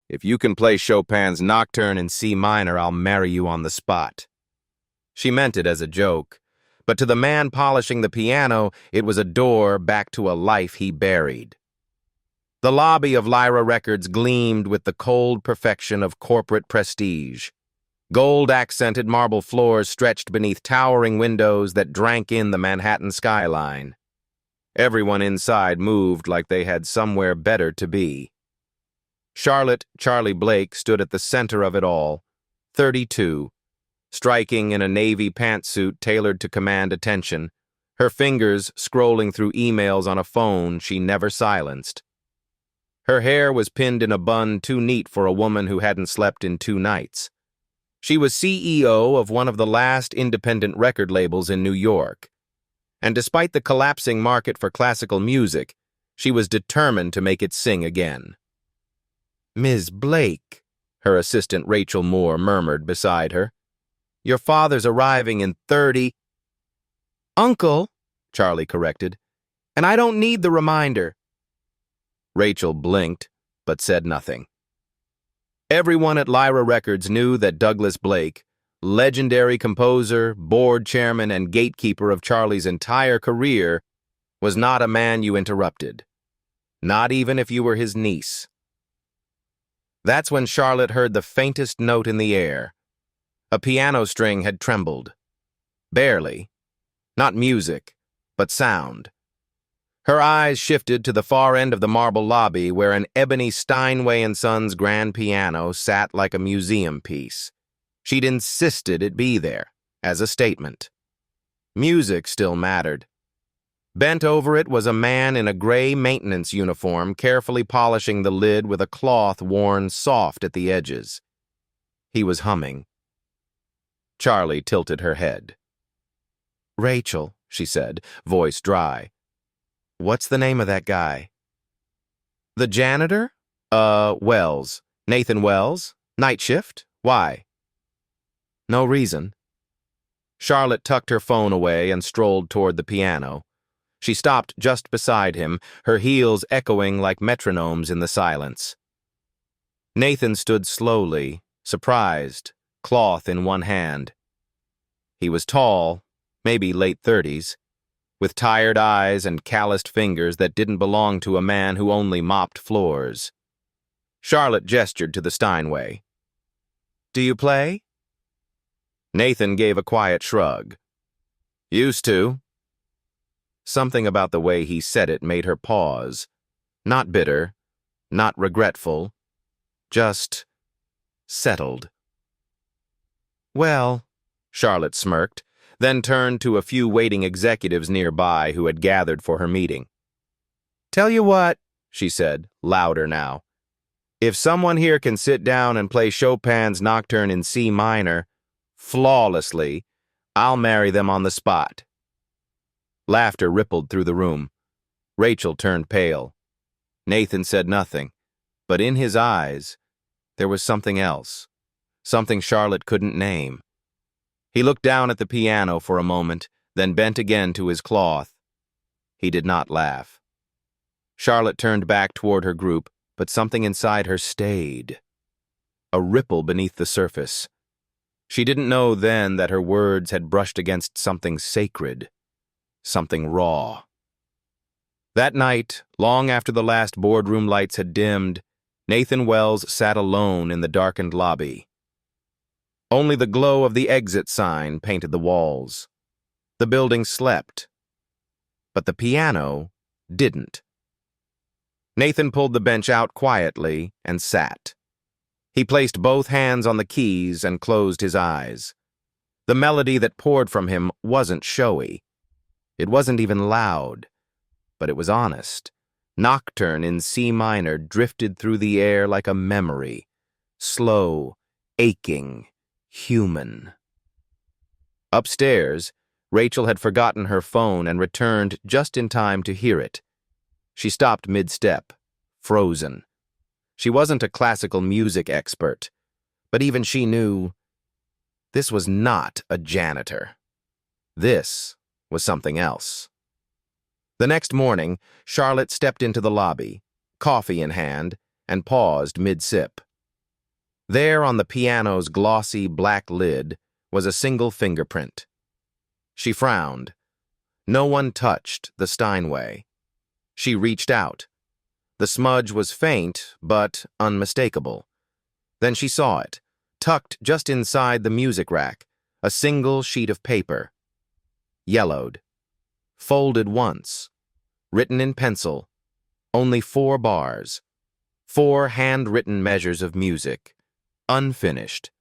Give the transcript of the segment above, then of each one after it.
If you can play Chopin's Nocturne in C minor, I'll marry you on the spot. She meant it as a joke, but to the man polishing the piano, it was a door back to a life he buried. The lobby of Lyra Records gleamed with the cold perfection of corporate prestige. Gold-accented marble floors stretched beneath towering windows that drank in the Manhattan skyline. Everyone inside moved like they had somewhere better to be. Charlotte Charlie Blake stood at the center of it all, 32, striking in a navy pantsuit tailored to command attention, her fingers scrolling through emails on a phone she never silenced. Her hair was pinned in a bun too neat for a woman who hadn't slept in 2 nights. She was CEO of one of the last independent record labels in New York, and despite the collapsing market for classical music, she was determined to make it sing again. "Ms. Blake," her assistant Rachel Moore murmured beside her, "your father's arriving in 30—" "Uncle," Charlie corrected, "and I don't need the reminder." Rachel blinked, but said nothing. Everyone at Lyra Records knew that Douglas Blake, legendary composer, board chairman, and gatekeeper of Charlie's entire career, was not a man you interrupted, not even if you were his niece. That's when Charlotte heard the faintest note in the air. A piano string had trembled. Barely. Not music, but sound. Her eyes shifted to the far end of the marble lobby where an ebony Steinway & Sons grand piano sat like a museum piece. She'd insisted it be there, as a statement. Music still mattered. Bent over it was a man in a gray maintenance uniform carefully polishing the lid with a cloth worn soft at the edges. He was humming. Charlie tilted her head. "Rachel," she said, voice dry. "What's the name of that guy?" "The janitor? Wells. Nathan Wells? Night shift? Why?" "No reason." Charlotte tucked her phone away and strolled toward the piano. She stopped just beside him, her heels echoing like metronomes in the silence. Nathan stood slowly, surprised, cloth in one hand. He was tall, maybe late 30s, with tired eyes and calloused fingers that didn't belong to a man who only mopped floors. Charlotte gestured to the Steinway. "Do you play?" Nathan gave a quiet shrug. "Used to." Something about the way he said it made her pause. Not bitter, not regretful, just settled. "Well," Charlotte smirked, then turned to a few waiting executives nearby who had gathered for her meeting. "Tell you what," she said, louder now. "If someone here can sit down and play Chopin's Nocturne in C minor, flawlessly, I'll marry them on the spot." Laughter rippled through the room. Rachel turned pale. Nathan said nothing, but in his eyes, there was something else, something Charlotte couldn't name. He looked down at the piano for a moment, then bent again to his cloth. He did not laugh. Charlotte turned back toward her group, but something inside her stayed. A ripple beneath the surface. She didn't know then that her words had brushed against something sacred, something raw. That night, long after the last boardroom lights had dimmed, Nathan Wells sat alone in the darkened lobby. Only the glow of the exit sign painted the walls. The building slept, but the piano didn't. Nathan pulled the bench out quietly and sat. He placed both hands on the keys and closed his eyes. The melody that poured from him wasn't showy. It wasn't even loud, but it was honest. Nocturne in C minor drifted through the air like a memory, slow, aching, human. Upstairs, Rachel had forgotten her phone and returned just in time to hear it. She stopped mid-step, frozen. She wasn't a classical music expert, but even she knew this was not a janitor. This was something else. The next morning, Charlotte stepped into the lobby, coffee in hand, and paused mid-sip. There on the piano's glossy black lid was a single fingerprint. She frowned. No one touched the Steinway. She reached out. The smudge was faint, but unmistakable. Then she saw it, tucked just inside the music rack, a single sheet of paper. Yellowed. Folded once. Written in pencil. Only 4 bars. 4 handwritten measures of music. Unfinished.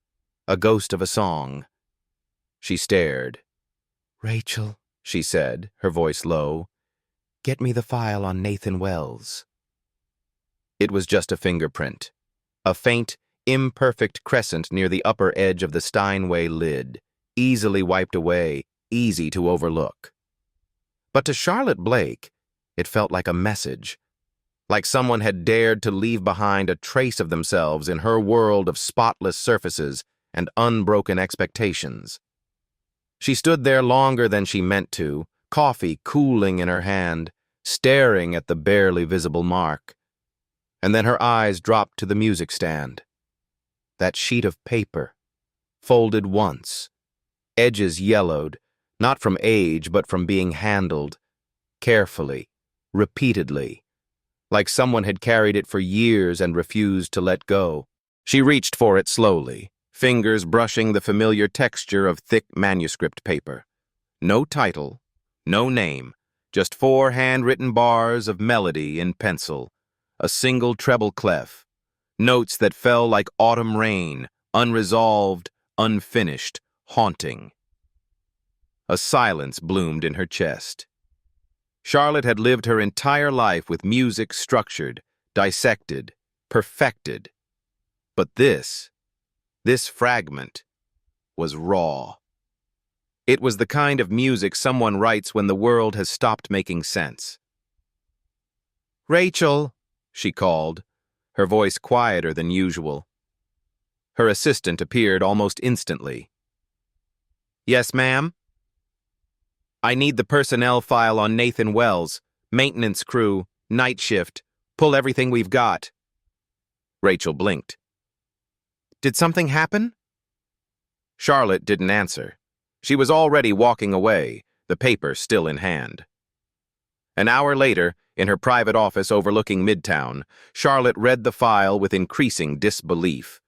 A ghost of a song. She stared. "Rachel," she said, her voice low, "get me the file on Nathan Wells." It was just a fingerprint. A faint, imperfect crescent near the upper edge of the Steinway lid, easily wiped away, easy to overlook. But to Charlotte Blake, it felt like a message. Like someone had dared to leave behind a trace of themselves in her world of spotless surfaces and unbroken expectations. She stood there longer than she meant to, coffee cooling in her hand, staring at the barely visible mark. And then her eyes dropped to the music stand. That sheet of paper, folded once, edges yellowed, not from age but from being handled, carefully, repeatedly, like someone had carried it for years and refused to let go. She reached for it slowly, fingers brushing the familiar texture of thick manuscript paper. No title, no name, just 4 handwritten bars of melody in pencil, a single treble clef, notes that fell like autumn rain, unresolved, unfinished, haunting. A silence bloomed in her chest. Charlotte had lived her entire life with music structured, dissected, perfected. But this fragment, was raw. It was the kind of music someone writes when the world has stopped making sense. "Rachel," she called, her voice quieter than usual. Her assistant appeared almost instantly. "Yes, ma'am?" "I need the personnel file on Nathan Wells, maintenance crew, night shift. Pull everything we've got." Rachel blinked. "Did something happen?" Charlotte didn't answer. She was already walking away, the paper still in hand. An hour later, in her private office overlooking Midtown, Charlotte read the file with increasing disbelief.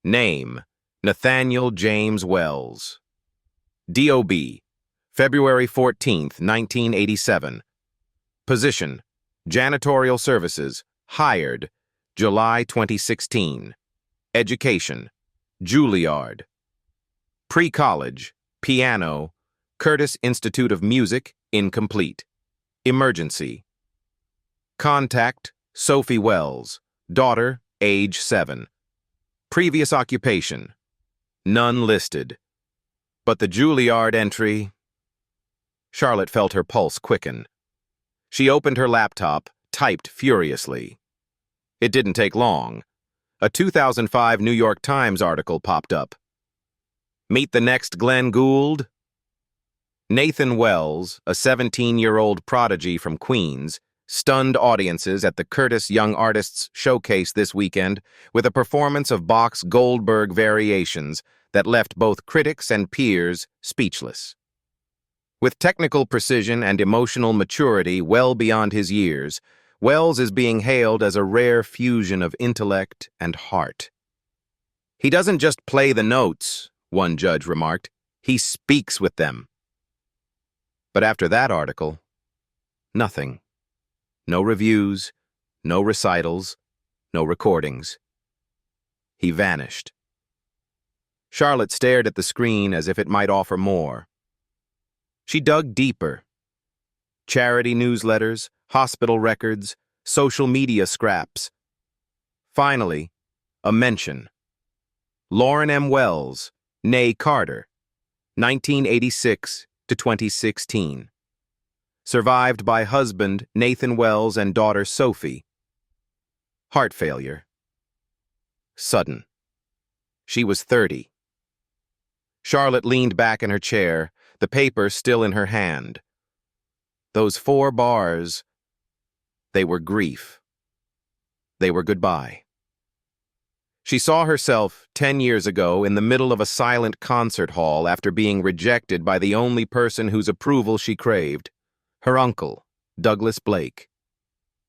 Name, Nathaniel James Wells. D.O.B., February 14th, 1987. Position, janitorial services, hired, July 2016. Education, Juilliard. Pre-college, piano, Curtis Institute of Music, incomplete. Emergency. Contact, Sophie Wells, daughter, age 7. Previous occupation, none listed. But the Juilliard entry... Charlotte felt her pulse quicken. She opened her laptop, typed furiously. It didn't take long. A 2005 New York Times article popped up. Meet the next Glenn Gould? Nathan Wells, a 17-year-old prodigy from Queens, stunned audiences at the Curtis Young Artists Showcase this weekend with a performance of Bach's Goldberg variations that left both critics and peers speechless. With technical precision and emotional maturity well beyond his years, Wells is being hailed as a rare fusion of intellect and heart. "He doesn't just play the notes," one judge remarked. "He speaks with them." But after that article, nothing. No reviews, no recitals, no recordings. He vanished. Charlotte stared at the screen as if it might offer more. She dug deeper. Charity newsletters, hospital records, social media scraps. Finally, a mention. Lauren M. Wells, née Carter, 1986 to 2016. Survived by husband Nathan Wells and daughter Sophie. Heart failure. Sudden. She was 30. Charlotte leaned back in her chair, the paper still in her hand. Those 4 bars, they were grief. They were goodbye. She saw herself 10 years ago in the middle of a silent concert hall after being rejected by the only person whose approval she craved, her uncle, Douglas Blake.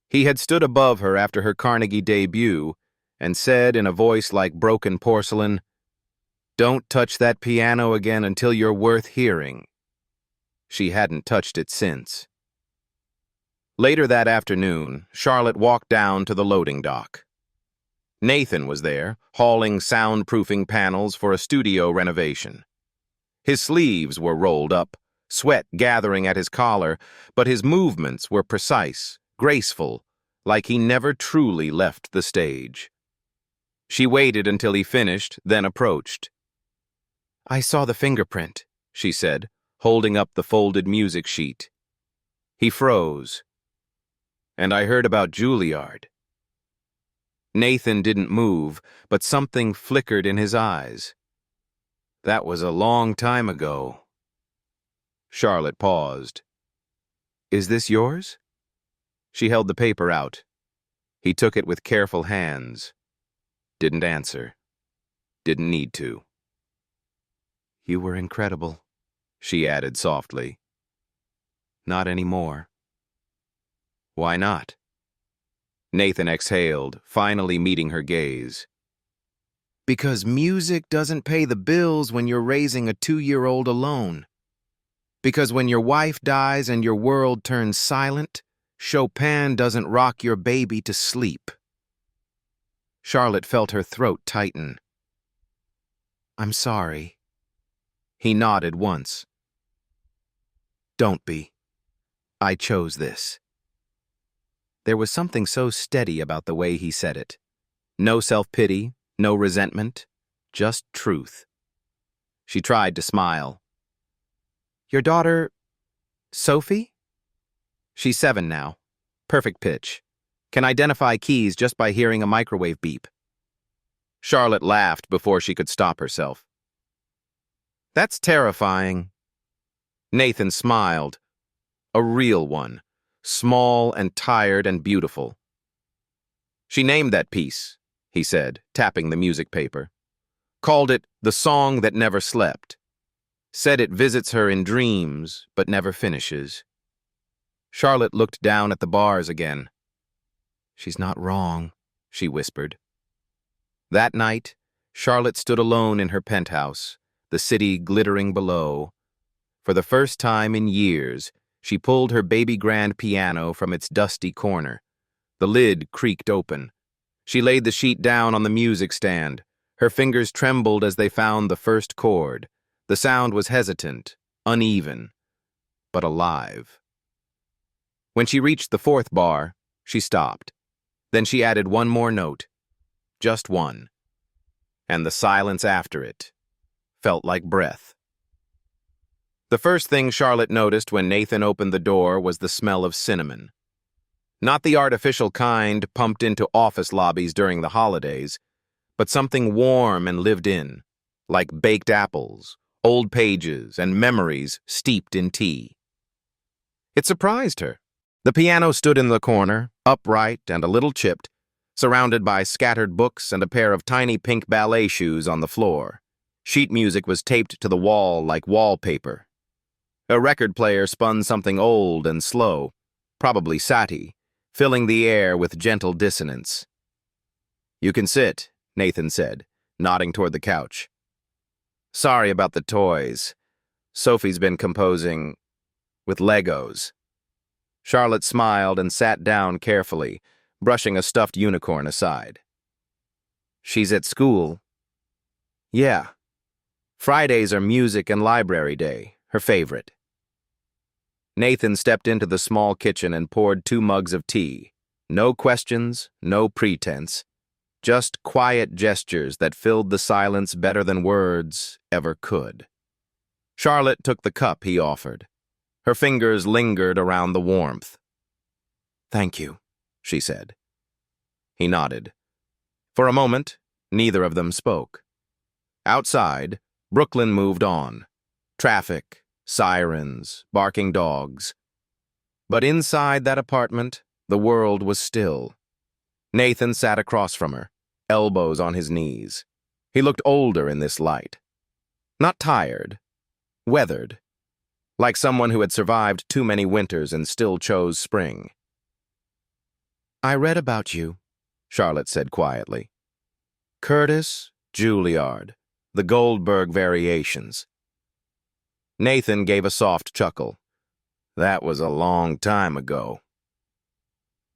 He had stood above her after her Carnegie debut and said in a voice like broken porcelain, "Don't touch that piano again until you're worth hearing." She hadn't touched it since. Later that afternoon, Charlotte walked down to the loading dock. Nathan was there, hauling soundproofing panels for a studio renovation. His sleeves were rolled up, sweat gathering at his collar, but his movements were precise, graceful, like he never truly left the stage. She waited until he finished, then approached. "I saw the fingerprint," she said, holding up the folded music sheet. He froze. "And I heard about Juilliard." Nathan didn't move, but something flickered in his eyes. "That was a long time ago." Charlotte paused. "Is this yours?" She held the paper out. He took it with careful hands. Didn't answer. Didn't need to. "You were incredible," she added softly. "Not anymore." "Why not?" Nathan exhaled, finally meeting her gaze. "Because music doesn't pay the bills when you're raising a 2-year-old alone. Because when your wife dies and your world turns silent, Chopin doesn't rock your baby to sleep." Charlotte felt her throat tighten. "I'm sorry." He nodded once. "Don't be. I chose this." There was something so steady about the way he said it. No self-pity, no resentment, just truth. She tried to smile. "Your daughter, Sophie?" "She's 7 now. Perfect pitch. Can identify keys just by hearing a microwave beep." Charlotte laughed before she could stop herself. "That's terrifying." Nathan smiled. A real one. Small and tired and beautiful. "She named that piece," he said, tapping the music paper. "Called it The Song That Never Slept. Said it visits her in dreams, but never finishes." Charlotte looked down at the bars again. "She's not wrong," she whispered. That night, Charlotte stood alone in her penthouse, the city glittering below. For the first time in years, she pulled her baby grand piano from its dusty corner. The lid creaked open. She laid the sheet down on the music stand. Her fingers trembled as they found the first chord. The sound was hesitant, uneven, but alive. When she reached the 4th bar, she stopped. Then she added one more note. Just one. And the silence after it felt like breath. The first thing Charlotte noticed when Nathan opened the door was the smell of cinnamon. Not the artificial kind pumped into office lobbies during the holidays, but something warm and lived in, like baked apples, old pages, and memories steeped in tea. It surprised her. The piano stood in the corner, upright and a little chipped, surrounded by scattered books and a pair of tiny pink ballet shoes on the floor. Sheet music was taped to the wall like wallpaper. A record player spun something old and slow, probably Satie, filling the air with gentle dissonance. "You can sit," Nathan said, nodding toward the couch. "Sorry about the toys. Sophie's been composing with Legos." Charlotte smiled and sat down carefully, brushing a stuffed unicorn aside. "She's at school?" "Yeah. Fridays are music and library day, her favorite." Nathan stepped into the small kitchen and poured 2 mugs of tea. No questions, no pretense. Just quiet gestures that filled the silence better than words ever could. Charlotte took the cup he offered. Her fingers lingered around the warmth. "Thank you," she said. He nodded. For a moment, neither of them spoke. Outside, Brooklyn moved on. Traffic, sirens, barking dogs. But inside that apartment, the world was still. Nathan sat across from her, elbows on his knees. He looked older in this light. Not tired, weathered, like someone who had survived too many winters and still chose spring. "I read about you," Charlotte said quietly. "Curtis, Juilliard, the Goldberg Variations." Nathan gave a soft chuckle. "That was a long time ago."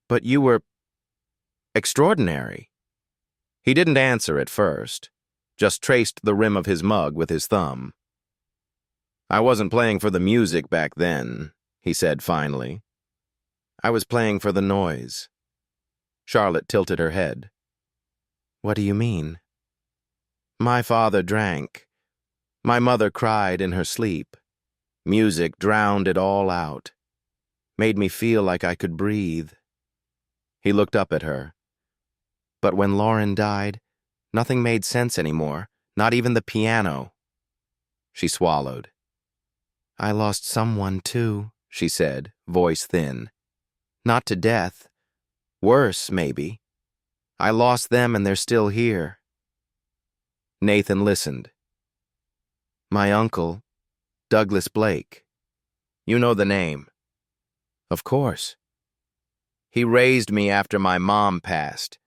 "But you were extraordinary." He didn't answer at first, just traced the rim of his mug with his thumb. "I wasn't playing for the music back then," he said finally. "I was playing for the noise." Charlotte tilted her head. "What do you mean?" "My father drank. My mother cried in her sleep. Music drowned it all out. Made me feel like I could breathe." He looked up at her. "But when Lauren died, nothing made sense anymore, not even the piano." She swallowed. "I lost someone too," she said, voice thin. "Not to death. Worse, maybe. I lost them and they're still here." Nathan listened. "My uncle, Douglas Blake. You know the name." "Of course." "He raised me after my mom passed,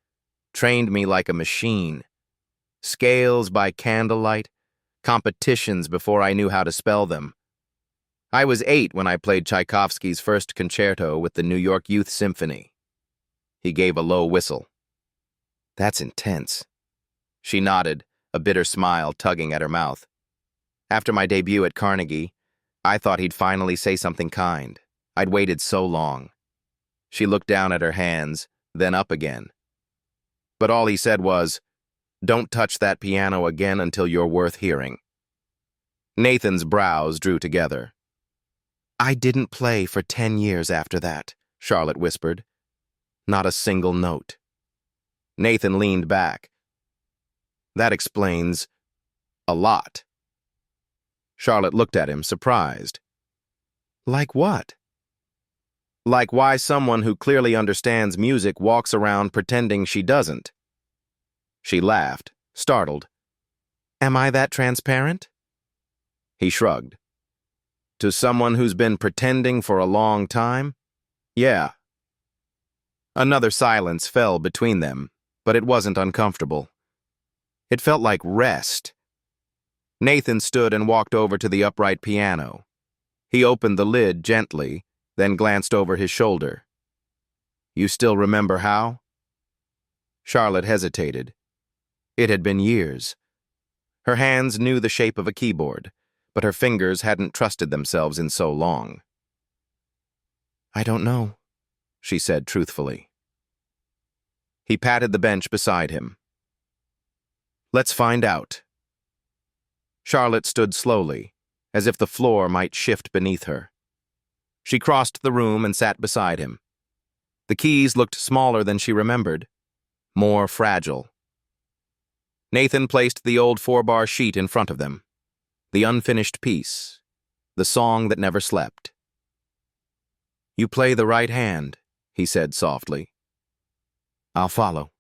trained me like a machine. Scales by candlelight, competitions before I knew how to spell them. I was 8 when I played Tchaikovsky's first concerto with the New York Youth Symphony." He gave a low whistle. "That's intense." She nodded, a bitter smile tugging at her mouth. "After my debut at Carnegie, I thought he'd finally say something kind. I'd waited so long." She looked down at her hands, then up again. But all he said was, "Don't touch that piano again until you're worth hearing." Nathan's brows drew together. "I didn't play for 10 years after that," Charlotte whispered. "Not a single note." Nathan leaned back. "That explains a lot." Charlotte looked at him, surprised. "Like what?" "Like why someone who clearly understands music walks around pretending she doesn't." She laughed, startled. "Am I that transparent?" He shrugged. "To someone who's been pretending for a long time? Yeah." Another silence fell between them, but it wasn't uncomfortable. It felt like rest. Nathan stood and walked over to the upright piano. He opened the lid gently, then glanced over his shoulder. "You still remember how?" Charlotte hesitated. It had been years. Her hands knew the shape of a keyboard, but her fingers hadn't trusted themselves in so long. "I don't know," she said truthfully. He patted the bench beside him. "Let's find out." Charlotte stood slowly, as if the floor might shift beneath her. She crossed the room and sat beside him. The keys looked smaller than she remembered, more fragile. Nathan placed the old 4-bar sheet in front of them. The unfinished piece, the song that never slept. "You play the right hand," he said softly. "I'll follow."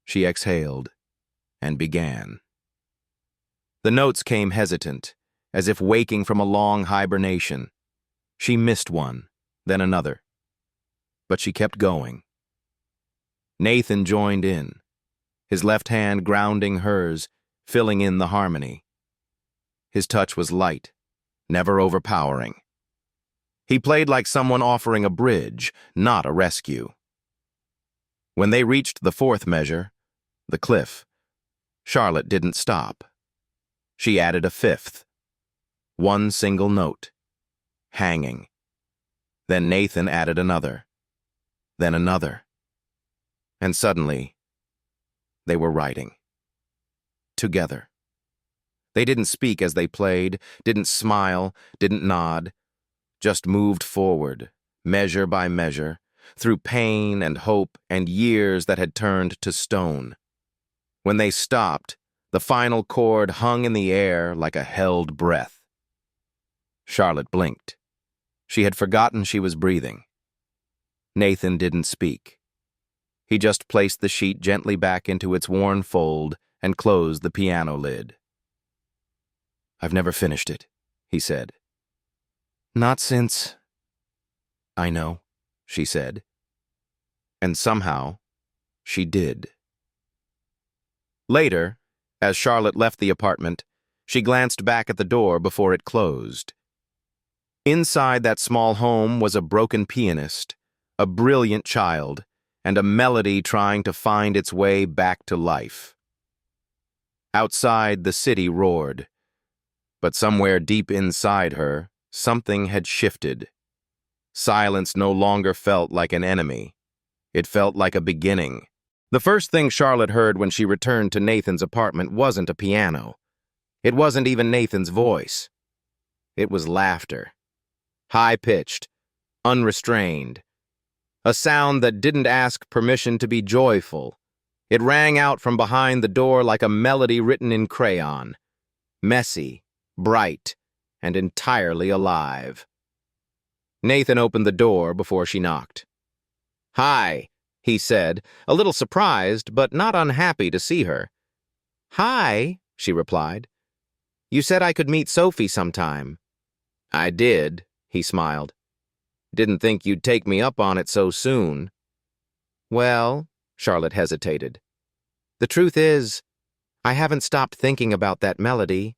She exhaled and began. The notes came hesitant, as if waking from a long hibernation. She missed one, then another. But she kept going. Nathan joined in, his left hand grounding hers, filling in the harmony. His touch was light, never overpowering. He played like someone offering a bridge, not a rescue. When they reached the 4th measure, the cliff, Charlotte didn't stop. She added a 5th. One single note, hanging. Then Nathan added another. Then another. And suddenly, they were writing. Together. They didn't speak as they played, didn't smile, didn't nod, just moved forward, measure by measure, through pain and hope and years that had turned to stone. When they stopped, the final chord hung in the air like a held breath. Charlotte blinked. She had forgotten she was breathing. Nathan didn't speak. He just placed the sheet gently back into its worn fold and closed the piano lid. "I've never finished it," he said. "Not since—" "I know," she said. And somehow, she did. Later, as Charlotte left the apartment, she glanced back at the door before it closed. Inside that small home was a broken pianist, a brilliant child, and a melody trying to find its way back to life. Outside, the city roared. But somewhere deep inside her, something had shifted. Silence no longer felt like an enemy. It felt like a beginning. The first thing Charlotte heard when she returned to Nathan's apartment wasn't a piano. It wasn't even Nathan's voice. It was laughter. High-pitched, unrestrained. A sound that didn't ask permission to be joyful. It rang out from behind the door like a melody written in crayon. Messy, bright, and entirely alive. Nathan opened the door before she knocked. "Hi," he said, a little surprised but not unhappy to see her. "Hi," she replied. "You said I could meet Sophie sometime." "I did," he smiled. "Didn't think you'd take me up on it so soon." "Well," Charlotte hesitated. "The truth is, I haven't stopped thinking about that melody.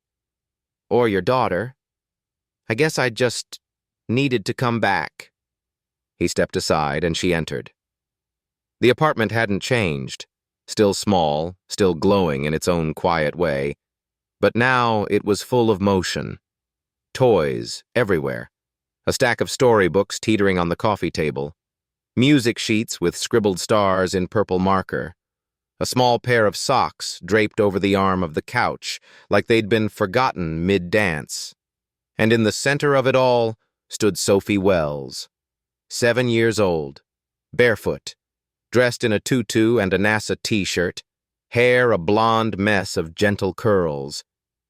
Or your daughter. I guess I just needed to come back." He stepped aside and she entered. The apartment hadn't changed, still small, still glowing in its own quiet way, but now it was full of motion. Toys everywhere, a stack of storybooks teetering on the coffee table, music sheets with scribbled stars in purple marker, a small pair of socks draped over the arm of the couch like they'd been forgotten mid-dance. And in the center of it all stood Sophie Wells, 7 years old, barefoot, dressed in a tutu and a NASA t-shirt, hair a blonde mess of gentle curls.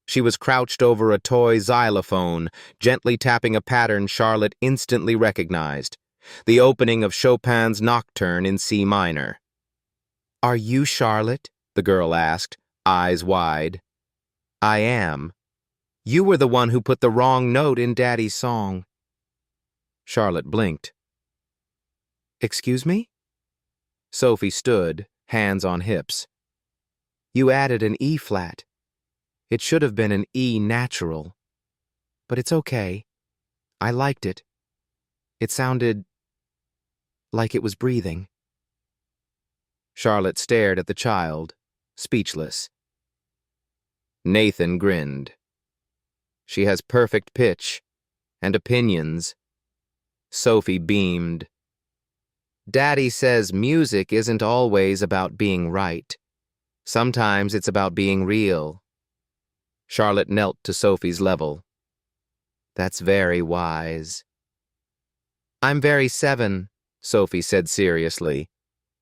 She was crouched over a toy xylophone, gently tapping a pattern Charlotte instantly recognized, the opening of Chopin's Nocturne in C minor. "Are you Charlotte?" the girl asked, eyes wide. "I am. You were the one who put the wrong note in Daddy's song." Charlotte blinked. "Excuse me?" Sophie stood, hands on hips. "You added an E flat. It should have been an E natural. But it's okay. I liked it. It sounded like it was breathing." Charlotte stared at the child, speechless. Nathan grinned. "She has perfect pitch and opinions." Sophie beamed. "Daddy says music isn't always about being right. Sometimes it's about being real." Charlotte knelt to Sophie's level. "That's very wise." "I'm very 7, Sophie said seriously.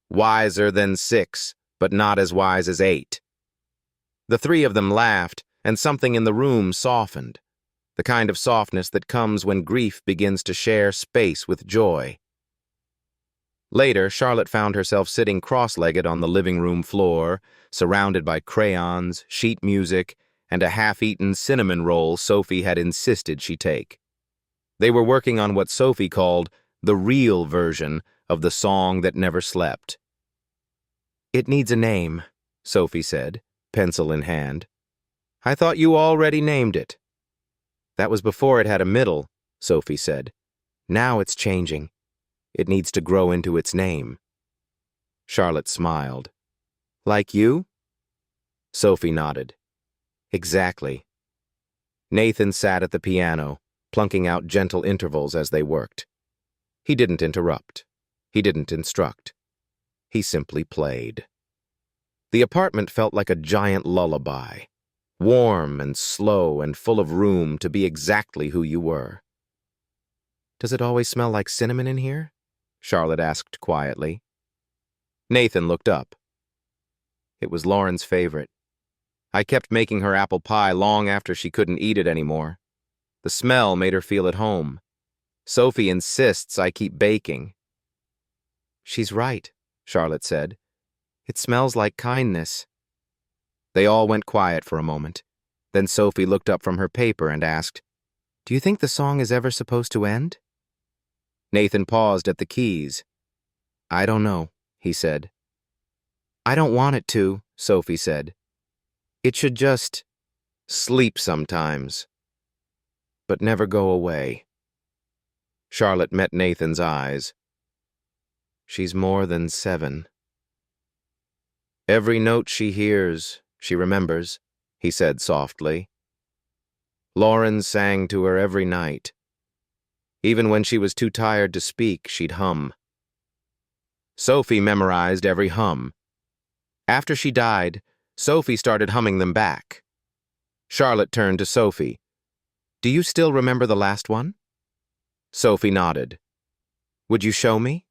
"Wiser than 6, but not as wise as 8. The three of them laughed, and something in the room softened, the kind of softness that comes when grief begins to share space with joy. Later, Charlotte found herself sitting cross-legged on the living room floor, surrounded by crayons, sheet music, and a half-eaten cinnamon roll Sophie had insisted she take. They were working on what Sophie called the real version of the song that never slept. "It needs a name," Sophie said, pencil in hand. "I thought you already named it." "That was before it had a middle," Sophie said. "Now it's changing. It needs to grow into its name." Charlotte smiled. "Like you?" Sophie nodded. "Exactly." Nathan sat at the piano, plunking out gentle intervals as they worked. He didn't interrupt. He didn't instruct. He simply played. The apartment felt like a giant lullaby, warm and slow and full of room to be exactly who you were. "Does it always smell like cinnamon in here?" Charlotte asked quietly. Nathan looked up. "It was Lauren's favorite. I kept making her apple pie long after she couldn't eat it anymore. The smell made her feel at home. Sophie insists I keep baking." "She's right," Charlotte said. It smells like kindness. They all went quiet for a moment. Then Sophie looked up from her paper and asked, Do you think the song is ever supposed to end? Nathan paused at the keys. I don't know, he said. I don't want it to, Sophie said. It should just sleep sometimes, but never go away. Charlotte met Nathan's eyes. She's more than 7. Every note she hears, she remembers, he said softly. Lauren sang to her every night. Even when she was too tired to speak, she'd hum. Sophie memorized every hum. After she died, Sophie started humming them back. Charlotte turned to Sophie. Do you still remember the last one? Sophie nodded. Would you show me?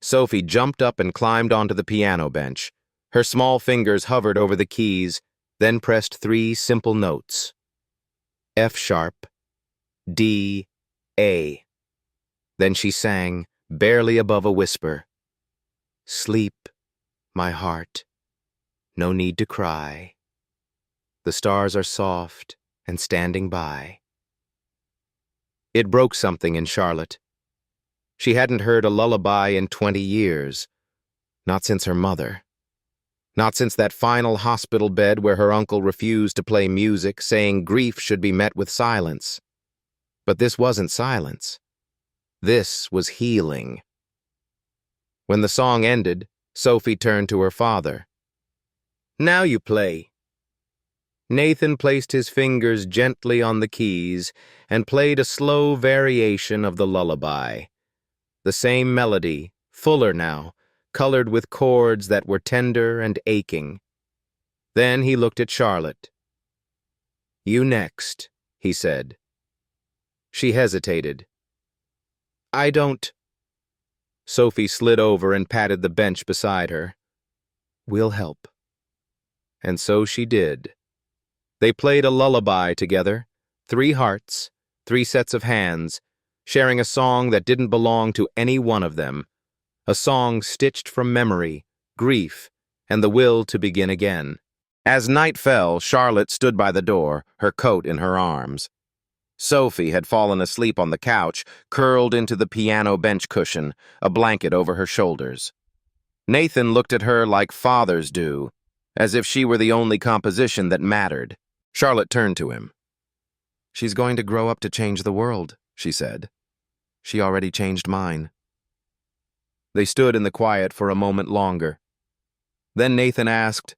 Sophie jumped up and climbed onto the piano bench. Her small fingers hovered over the keys, then pressed 3 simple notes. F sharp, D, A. Then she sang, barely above a whisper. Sleep, my heart. No need to cry. The stars are soft and standing by. It broke something in Charlotte. She hadn't heard a lullaby in 20 years. Not since her mother. Not since that final hospital bed where her uncle refused to play music, saying grief should be met with silence. But this wasn't silence. This was healing. When the song ended, Sophie turned to her father. Now you play. Nathan placed his fingers gently on the keys and played a slow variation of the lullaby. The same melody, fuller now, colored with chords that were tender and aching. Then he looked at Charlotte. You next, he said. She hesitated. I don't. Sophie slid over and patted the bench beside her. We'll help. And so she did. They played a lullaby together, 3 hearts, 3 sets of hands, sharing a song that didn't belong to any one of them, a song stitched from memory, grief, and the will to begin again. As night fell, Charlotte stood by the door, her coat in her arms. Sophie had fallen asleep on the couch, curled into the piano bench cushion, a blanket over her shoulders. Nathan looked at her like fathers do, as if she were the only composition that mattered. Charlotte turned to him. She's going to grow up to change the world, she said. She already changed mine. They stood in the quiet for a moment longer. Then Nathan asked,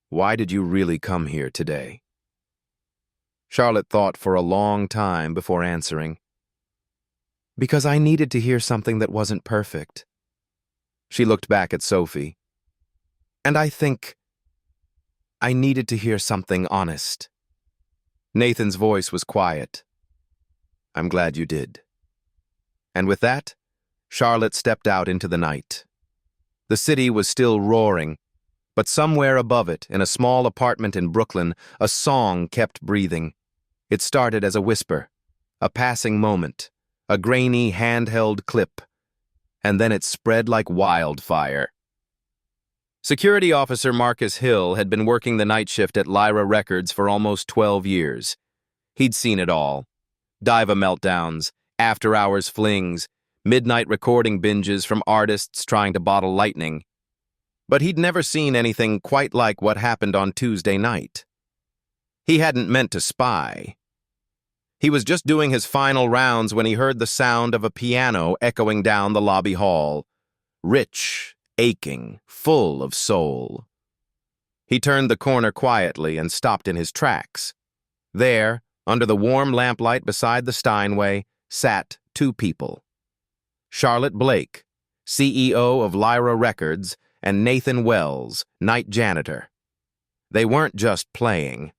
Why did you really come here today? Charlotte thought for a long time before answering. Because I needed to hear something that wasn't perfect. She looked back at Sophie. And I think I needed to hear something honest. Nathan's voice was quiet. I'm glad you did. And with that, Charlotte stepped out into the night. The city was still roaring, but somewhere above it, in a small apartment in Brooklyn, a song kept breathing. It started as a whisper, a passing moment, a grainy handheld clip, and then it spread like wildfire. Security officer Marcus Hill had been working the night shift at Lyra Records for almost 12 years. He'd seen it all. Diva meltdowns, after-hours flings, midnight recording binges from artists trying to bottle lightning. But he'd never seen anything quite like what happened on Tuesday night. He hadn't meant to spy. He was just doing his final rounds when he heard the sound of a piano echoing down the lobby hall. Rich, aching, full of soul. He turned the corner quietly and stopped in his tracks. There, under the warm lamplight beside the Steinway, sat 2 people. Charlotte Blake, CEO of Lyra Records, and Nathan Wells, night janitor. They weren't just playing.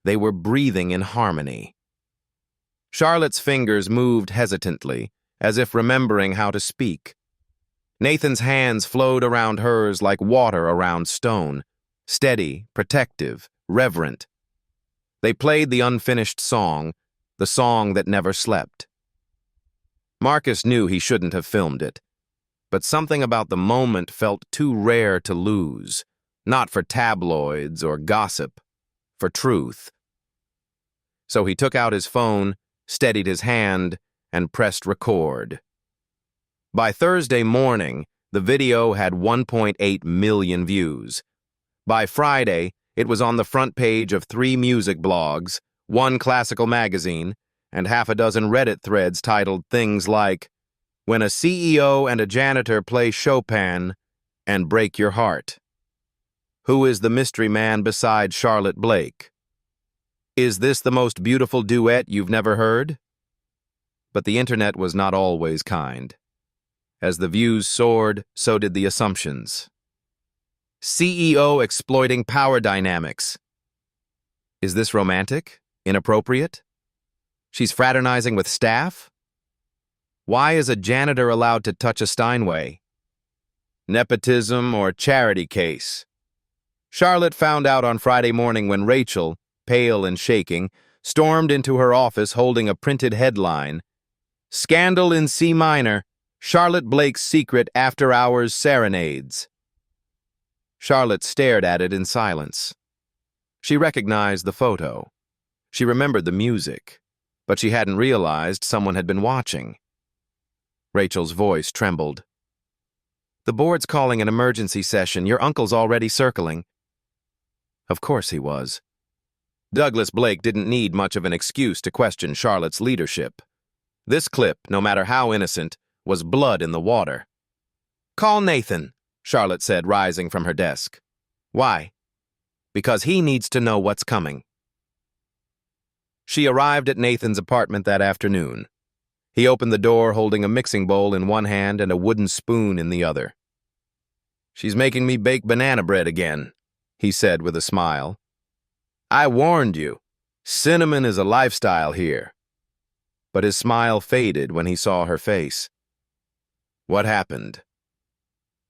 They were breathing in harmony. Charlotte's fingers moved hesitantly, as if remembering how to speak. Nathan's hands flowed around hers like water around stone, steady, protective, reverent. They played the unfinished song, the song that never slept. Marcus knew he shouldn't have filmed it. but something about the moment felt too rare to lose, not for tabloids or gossip, for truth. So he took out his phone, steadied his hand, and pressed record. By Thursday morning, the video had 1.8 million views. By Friday, it was on the front page of 3 music blogs, 1 classical magazine, and half a dozen Reddit threads titled things like, "When a CEO and a janitor play Chopin and break your heart." "Who is the mystery man beside Charlotte Blake?" "Is this the most beautiful duet you've never heard?" But the internet was not always kind. As the views soared, so did the assumptions. CEO exploiting power dynamics. Is this romantic? Inappropriate? She's fraternizing with staff? Why is a janitor allowed to touch a Steinway? Nepotism or charity case? Charlotte found out on Friday morning when Rachel, pale and shaking, stormed into her office holding a printed headline, "Scandal in C minor, Charlotte Blake's secret after-hours serenades." Charlotte stared at it in silence. She recognized the photo. She remembered the music, but she hadn't realized someone had been watching. Rachel's voice trembled. "The board's calling an emergency session. Your uncle's already circling." Of course he was. Douglas Blake didn't need much of an excuse to question Charlotte's leadership. This clip, no matter how innocent, was blood in the water. "Call Nathan," Charlotte said, rising from her desk. "Why?" "Because he needs to know what's coming." She arrived at Nathan's apartment that afternoon. He opened the door holding a mixing bowl in one hand and a wooden spoon in the other. "She's making me bake banana bread again," he said with a smile. "I warned you. Cinnamon is a lifestyle here." But his smile faded when he saw her face. "What happened?"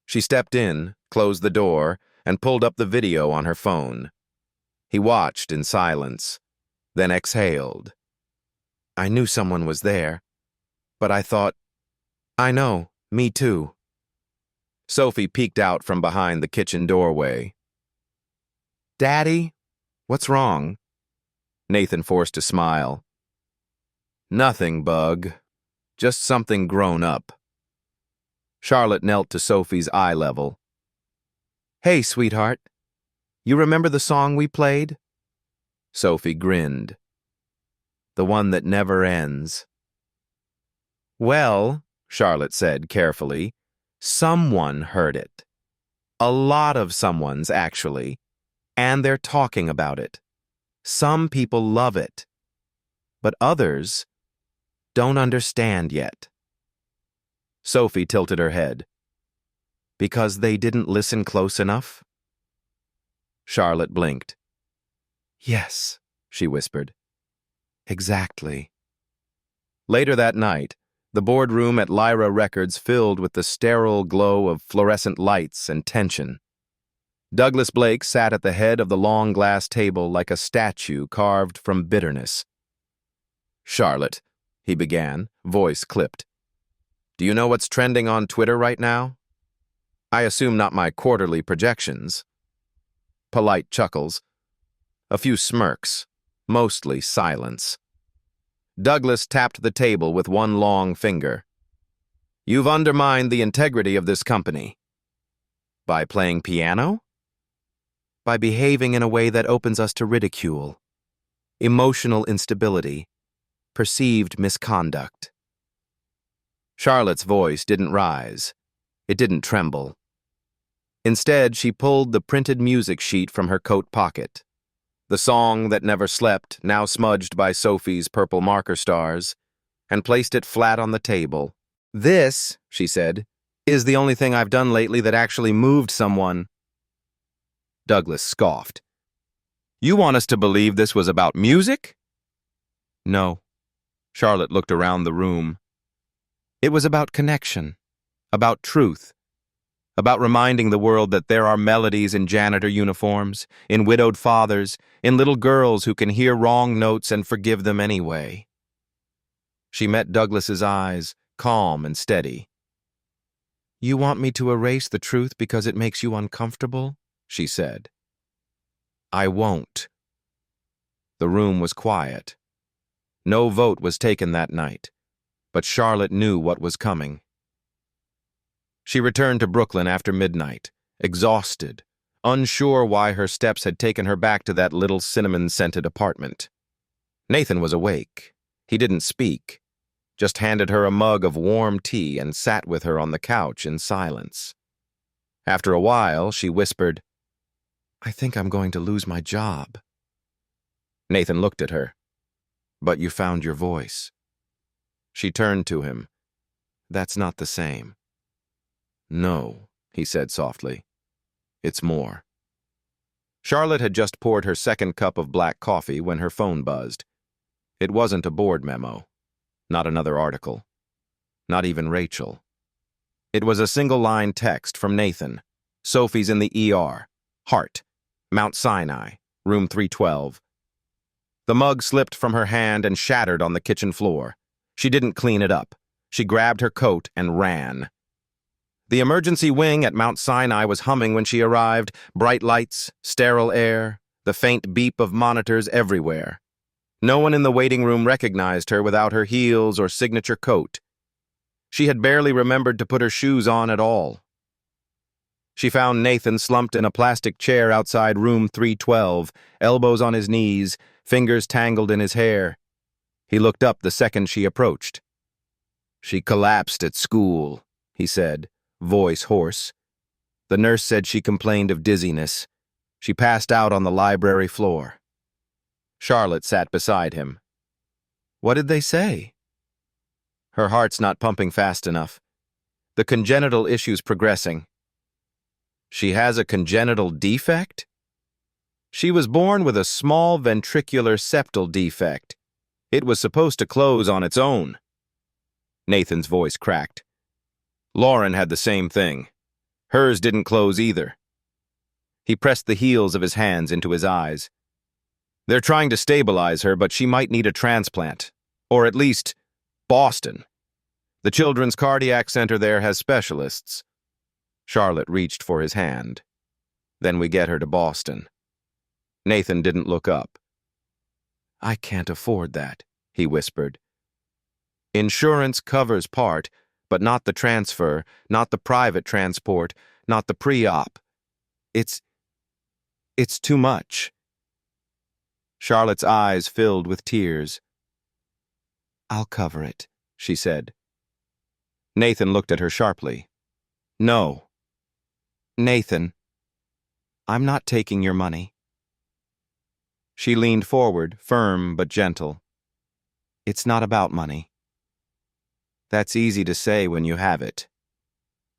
She stepped in, closed the door, and pulled up the video on her phone. He watched in silence, then exhaled. "I knew someone was there, but I thought, I know, me too." Sophie peeked out from behind the kitchen doorway. "Daddy, what's wrong?" Nathan forced a smile. "Nothing, Bug. Just something grown up." Charlotte knelt to Sophie's eye level. "Hey, sweetheart. You remember the song we played?" Sophie grinned. "The one that never ends." "Well," Charlotte said carefully, "someone heard it. A lot of someones, actually. And they're talking about it. Some people love it. But others don't understand yet." Sophie tilted her head. "Because they didn't listen close enough?" Charlotte blinked. "Yes," she whispered. "Exactly." Later that night, the boardroom at Lyra Records filled with the sterile glow of fluorescent lights and tension. Douglas Blake sat at the head of the long glass table like a statue carved from bitterness. "Charlotte," he began, voice clipped. "Do you know what's trending on Twitter right now?" "I assume not my quarterly projections." Polite chuckles. A few smirks, mostly silence. Douglas tapped the table with one long finger. "You've undermined the integrity of this company." "By playing piano?" "By behaving in a way that opens us to ridicule. Emotional instability. Perceived misconduct." Charlotte's voice didn't rise. It didn't tremble. Instead, she pulled the printed music sheet from her coat pocket. The song that never slept, now smudged by Sophie's purple marker stars, and placed it flat on the table. "This," she said, "is the only thing I've done lately that actually moved someone." Douglas scoffed. "You want us to believe this was about music?" "No." Charlotte looked around the room. "It was about connection, about truth, about reminding the world that there are melodies in janitor uniforms, in widowed fathers, in little girls who can hear wrong notes and forgive them anyway." She met Douglas's eyes, calm and steady. You want me to erase the truth because it makes you uncomfortable? She said. I won't. The room was quiet. No vote was taken that night, but Charlotte knew what was coming. She returned to Brooklyn after midnight, exhausted, unsure why her steps had taken her back to that little cinnamon-scented apartment. Nathan was awake. He didn't speak, just handed her a mug of warm tea and sat with her on the couch in silence. After a while, she whispered, I think I'm going to lose my job. Nathan looked at her. But you found your voice. She turned to him. That's not the same. No, he said softly. It's more. Charlotte had just poured her second cup of black coffee when her phone buzzed. It wasn't a board memo. Not another article. Not even Rachel. It was a single-line text from Nathan. Sophie's in the ER. Heart. Mount Sinai. Room 312. The mug slipped from her hand and shattered on the kitchen floor. She didn't clean it up. She grabbed her coat and ran. The emergency wing at Mount Sinai was humming when she arrived, bright lights, sterile air, the faint beep of monitors everywhere. No one in the waiting room recognized her without her heels or signature coat. She had barely remembered to put her shoes on at all. She found Nathan slumped in a plastic chair outside room 312, elbows on his knees, fingers tangled in his hair. He looked up the second she approached. She collapsed at school, he said, voice hoarse. The nurse said she complained of dizziness. She passed out on the library floor. Charlotte sat beside him. What did they say? Her heart's not pumping fast enough. The congenital issue's progressing. She has a congenital defect? She was born with a small ventricular septal defect. It was supposed to close on its own. Nathan's voice cracked. Lauren had the same thing. Hers didn't close either. He pressed the heels of his hands into his eyes. They're trying to stabilize her, but she might need a transplant. Or at least, Boston. The Children's Cardiac Center there has specialists. Charlotte reached for his hand. Then we get her to Boston. Nathan didn't look up. I can't afford that, he whispered. Insurance covers part, but not the transfer, not the private transport, not the pre-op. It's too much. Charlotte's eyes filled with tears. I'll cover it, she said. Nathan looked at her sharply. No. Nathan, I'm not taking your money. She leaned forward, firm but gentle. It's not about money. That's easy to say when you have it.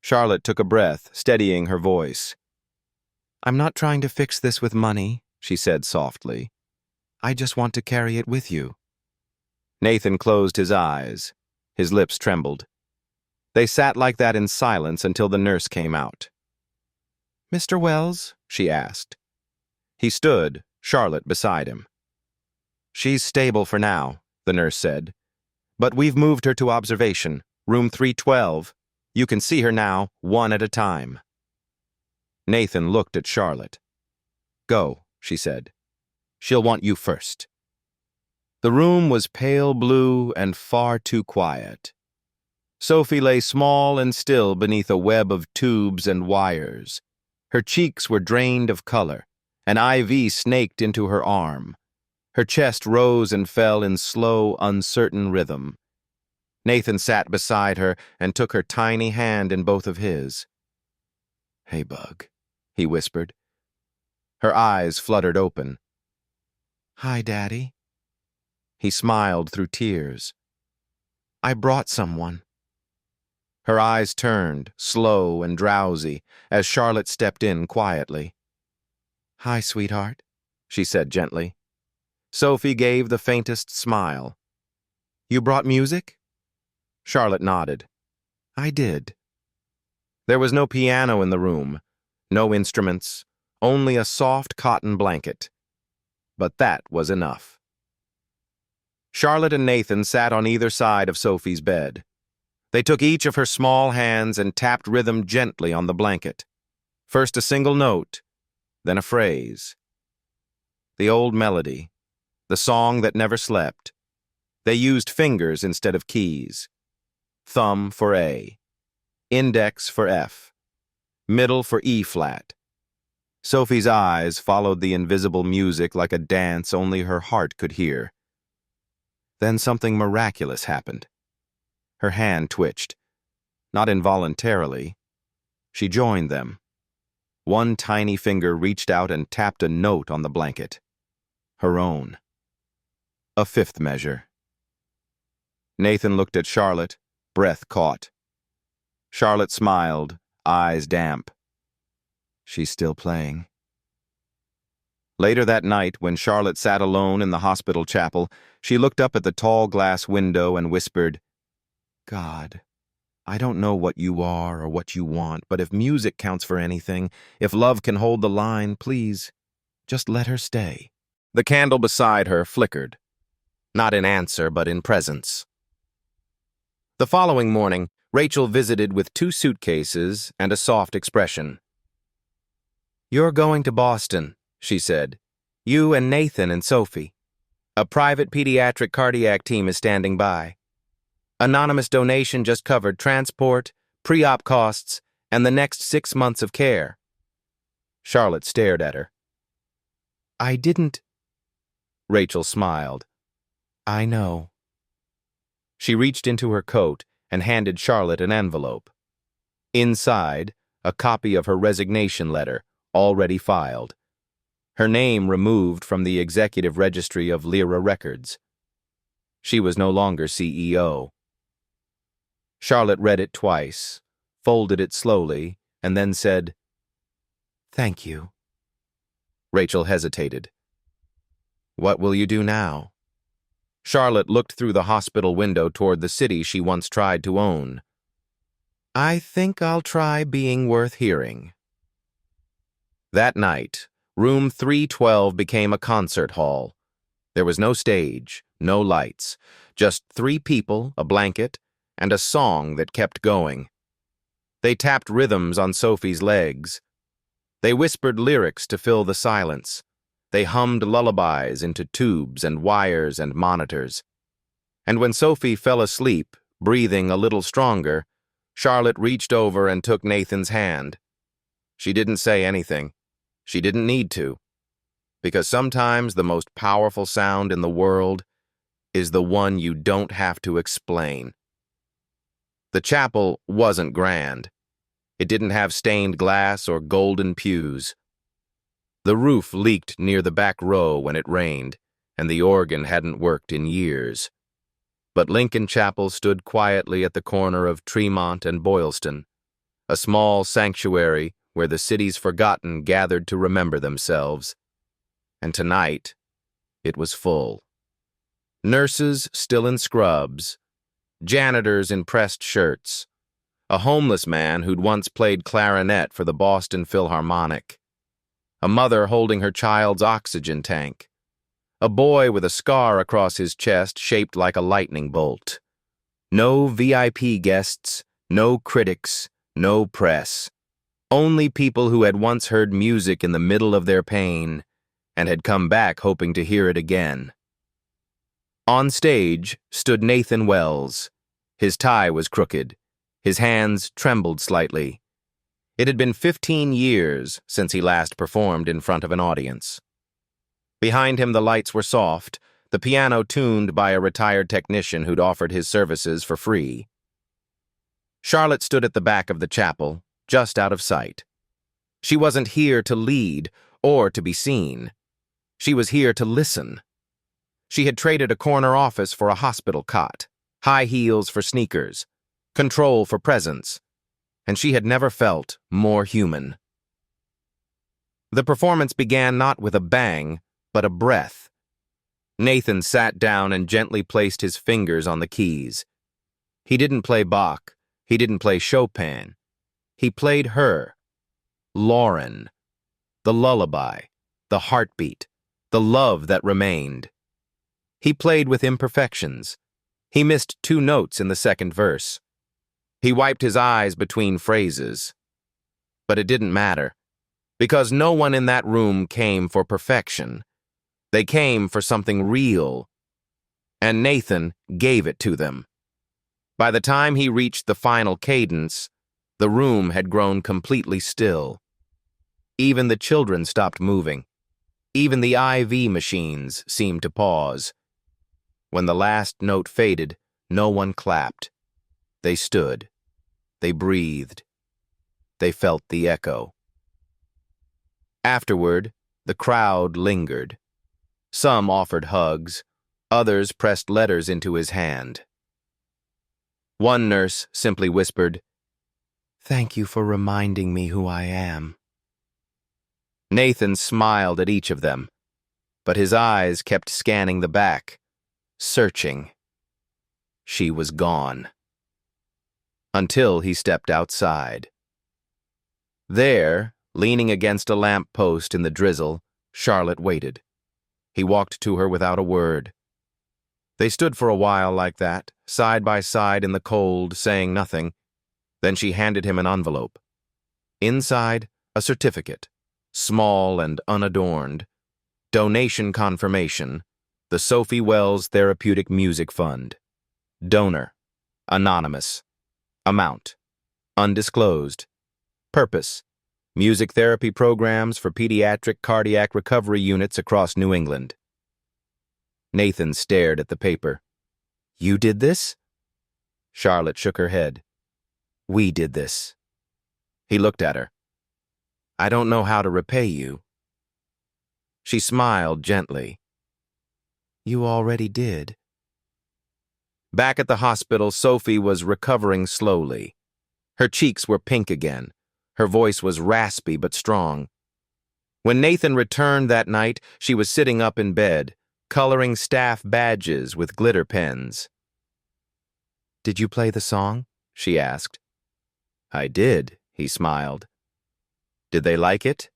Charlotte took a breath, steadying her voice. I'm not trying to fix this with money, she said softly. I just want to carry it with you. Nathan closed his eyes. His lips trembled. They sat like that in silence until the nurse came out. Mr. Wells? She asked. He stood, Charlotte beside him. She's stable for now, the nurse said. But we've moved her to observation, room 312. You can see her now, one at a time. Nathan looked at Charlotte. Go, she said. She'll want you first. The room was pale blue and far too quiet. Sophie lay small and still beneath a web of tubes and wires. Her cheeks were drained of color. An IV snaked into her arm. Her chest rose and fell in slow, uncertain rhythm. Nathan sat beside her and took her tiny hand in both of his. Hey, Bug, he whispered. Her eyes fluttered open. Hi, Daddy. He smiled through tears. I brought someone. Her eyes turned, slow and drowsy, as Charlotte stepped in quietly. Hi, sweetheart, she said gently. Sophie gave the faintest smile. You brought music? Charlotte nodded. I did. There was no piano in the room, no instruments, only a soft cotton blanket. But that was enough. Charlotte and Nathan sat on either side of Sophie's bed. They took each of her small hands and tapped rhythm gently on the blanket. First a single note, then a phrase. The old melody, the song that never slept. They used fingers instead of keys. Thumb for A, index for F, middle for E flat. Sophie's eyes followed the invisible music like a dance only her heart could hear. Then something miraculous happened. Her hand twitched. Not involuntarily. She joined them. One tiny finger reached out and tapped a note on the blanket. Her own. A fifth measure. Nathan looked at Charlotte, breath caught. Charlotte smiled, eyes damp. She's still playing. Later that night, when Charlotte sat alone in the hospital chapel, she looked up at the tall glass window and whispered, God, I don't know what you are or what you want, but if music counts for anything, if love can hold the line, please, just let her stay. The candle beside her flickered, not in answer, but in presence. The following morning, Rachel visited with 2 suitcases and a soft expression. You're going to Boston, she said. You and Nathan and Sophie. A private pediatric cardiac team is standing by. Anonymous donation just covered transport, pre-op costs, and the next 6 months of care. Charlotte stared at her. I didn't. Rachel smiled. I know. She reached into her coat and handed Charlotte an envelope. Inside, a copy of her resignation letter, already filed. Her name removed from the executive registry of Lyra Records. She was no longer CEO. Charlotte read it twice, folded it slowly, and then said, Thank you. Rachel hesitated. What will you do now? Charlotte looked through the hospital window toward the city she once tried to own. I think I'll try being worth hearing. That night, room 312 became a concert hall. There was no stage, no lights, just 3 people, a blanket, and a song that kept going. They tapped rhythms on Sophie's legs. They whispered lyrics to fill the silence. They hummed lullabies into tubes and wires and monitors. And when Sophie fell asleep, breathing a little stronger, Charlotte reached over and took Nathan's hand. She didn't say anything. She didn't need to. Because sometimes the most powerful sound in the world is the one you don't have to explain. The chapel wasn't grand. It didn't have stained glass or golden pews. The roof leaked near the back row when it rained, and the organ hadn't worked in years. But Lincoln Chapel stood quietly at the corner of Tremont and Boylston, a small sanctuary where the city's forgotten gathered to remember themselves. And tonight, it was full. Nurses still in scrubs, janitors in pressed shirts, a homeless man who'd once played clarinet for the Boston Philharmonic, a mother holding her child's oxygen tank, a boy with a scar across his chest shaped like a lightning bolt. No VIP guests, no critics, no press. Only people who had once heard music in the middle of their pain and had come back hoping to hear it again. On stage stood Nathan Wells. His tie was crooked. His hands trembled slightly. It had been 15 years since he last performed in front of an audience. Behind him the lights were soft, the piano tuned by a retired technician who'd offered his services for free. Charlotte stood at the back of the chapel, just out of sight. She wasn't here to lead or to be seen. She was here to listen. She had traded a corner office for a hospital cot, high heels for sneakers, control for presence, and she had never felt more human. The performance began not with a bang, but a breath. Nathan sat down and gently placed his fingers on the keys. He didn't play Bach. He didn't play Chopin. He played her, Lauren, the lullaby, the heartbeat, the love that remained. He played with imperfections. He missed 2 notes in the second verse. He wiped his eyes between phrases. But it didn't matter, because no one in that room came for perfection. They came for something real, and Nathan gave it to them. By the time he reached the final cadence, the room had grown completely still. Even the children stopped moving. Even the IV machines seemed to pause. When the last note faded, no one clapped. They stood. They breathed. They felt the echo. Afterward, the crowd lingered. Some offered hugs. Others pressed letters into his hand. One nurse simply whispered, "Thank you for reminding me who I am." Nathan smiled at each of them, but his eyes kept scanning the back, searching. She was gone. Until he stepped outside. There, leaning against a lamp post in the drizzle, Charlotte waited. He walked to her without a word. They stood for a while like that, side by side in the cold, saying nothing. Then she handed him an envelope. Inside, a certificate, small and unadorned. Donation confirmation, the Sophie Wells Therapeutic Music Fund. Donor, anonymous. Amount, undisclosed. Purpose, music therapy programs for pediatric cardiac recovery units across New England. Nathan stared at the paper. "You did this?" Charlotte shook her head. "We did this." He looked at her. "I don't know how to repay you." She smiled gently. "You already did." Back at the hospital, Sophie was recovering slowly. Her cheeks were pink again. Her voice was raspy but strong. When Nathan returned that night, she was sitting up in bed, coloring staff badges with glitter pens. "Did you play the song?" she asked. "I did," he smiled. "Did they like it?"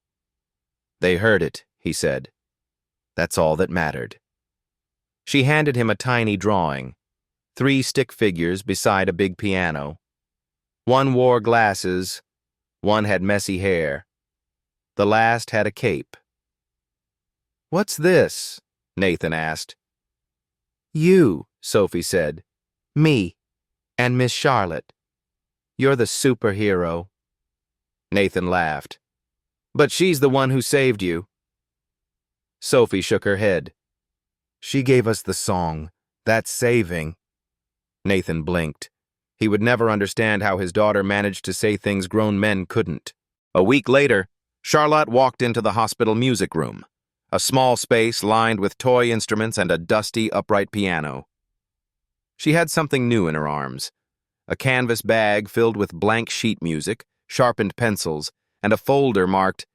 "They heard it," he said. "That's all that mattered." She handed him a tiny drawing, 3 stick figures beside a big piano. One wore glasses, one had messy hair. The last had a cape. "What's this?" Nathan asked. "You," Sophie said. "Me, and Miss Charlotte. You're the superhero." Nathan laughed. "But she's the one who saved you." Sophie shook her head. "She gave us the song. That's saving." Nathan blinked. He would never understand how his daughter managed to say things grown men couldn't. A week later, Charlotte walked into the hospital music room, a small space lined with toy instruments and a dusty, upright piano. She had something new in her arms, a canvas bag filled with blank sheet music, sharpened pencils, and a folder marked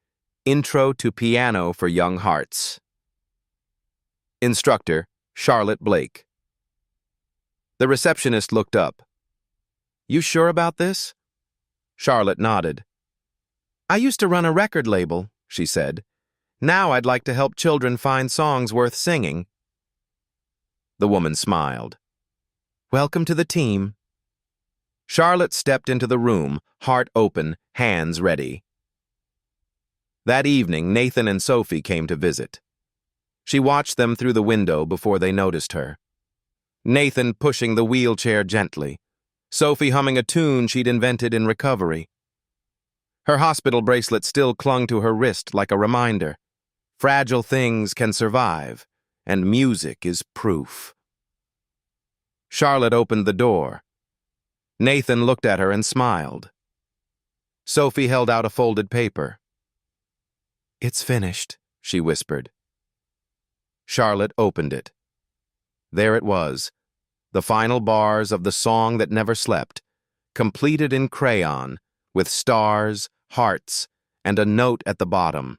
Intro to Piano for Young Hearts. Instructor, Charlotte Blake. The receptionist looked up. "You sure about this?" Charlotte nodded. "I used to run a record label," she said. "Now I'd like to help children find songs worth singing." The woman smiled. "Welcome to the team." Charlotte stepped into the room, heart open, hands ready. That evening, Nathan and Sophie came to visit. She watched them through the window before they noticed her. Nathan pushing the wheelchair gently, Sophie humming a tune she'd invented in recovery. Her hospital bracelet still clung to her wrist like a reminder. Fragile things can survive, and music is proof. Charlotte opened the door. Nathan looked at her and smiled. Sophie held out a folded paper. "It's finished," she whispered. Charlotte opened it. There it was, the final bars of the song that never slept, completed in crayon, with stars, hearts, and a note at the bottom.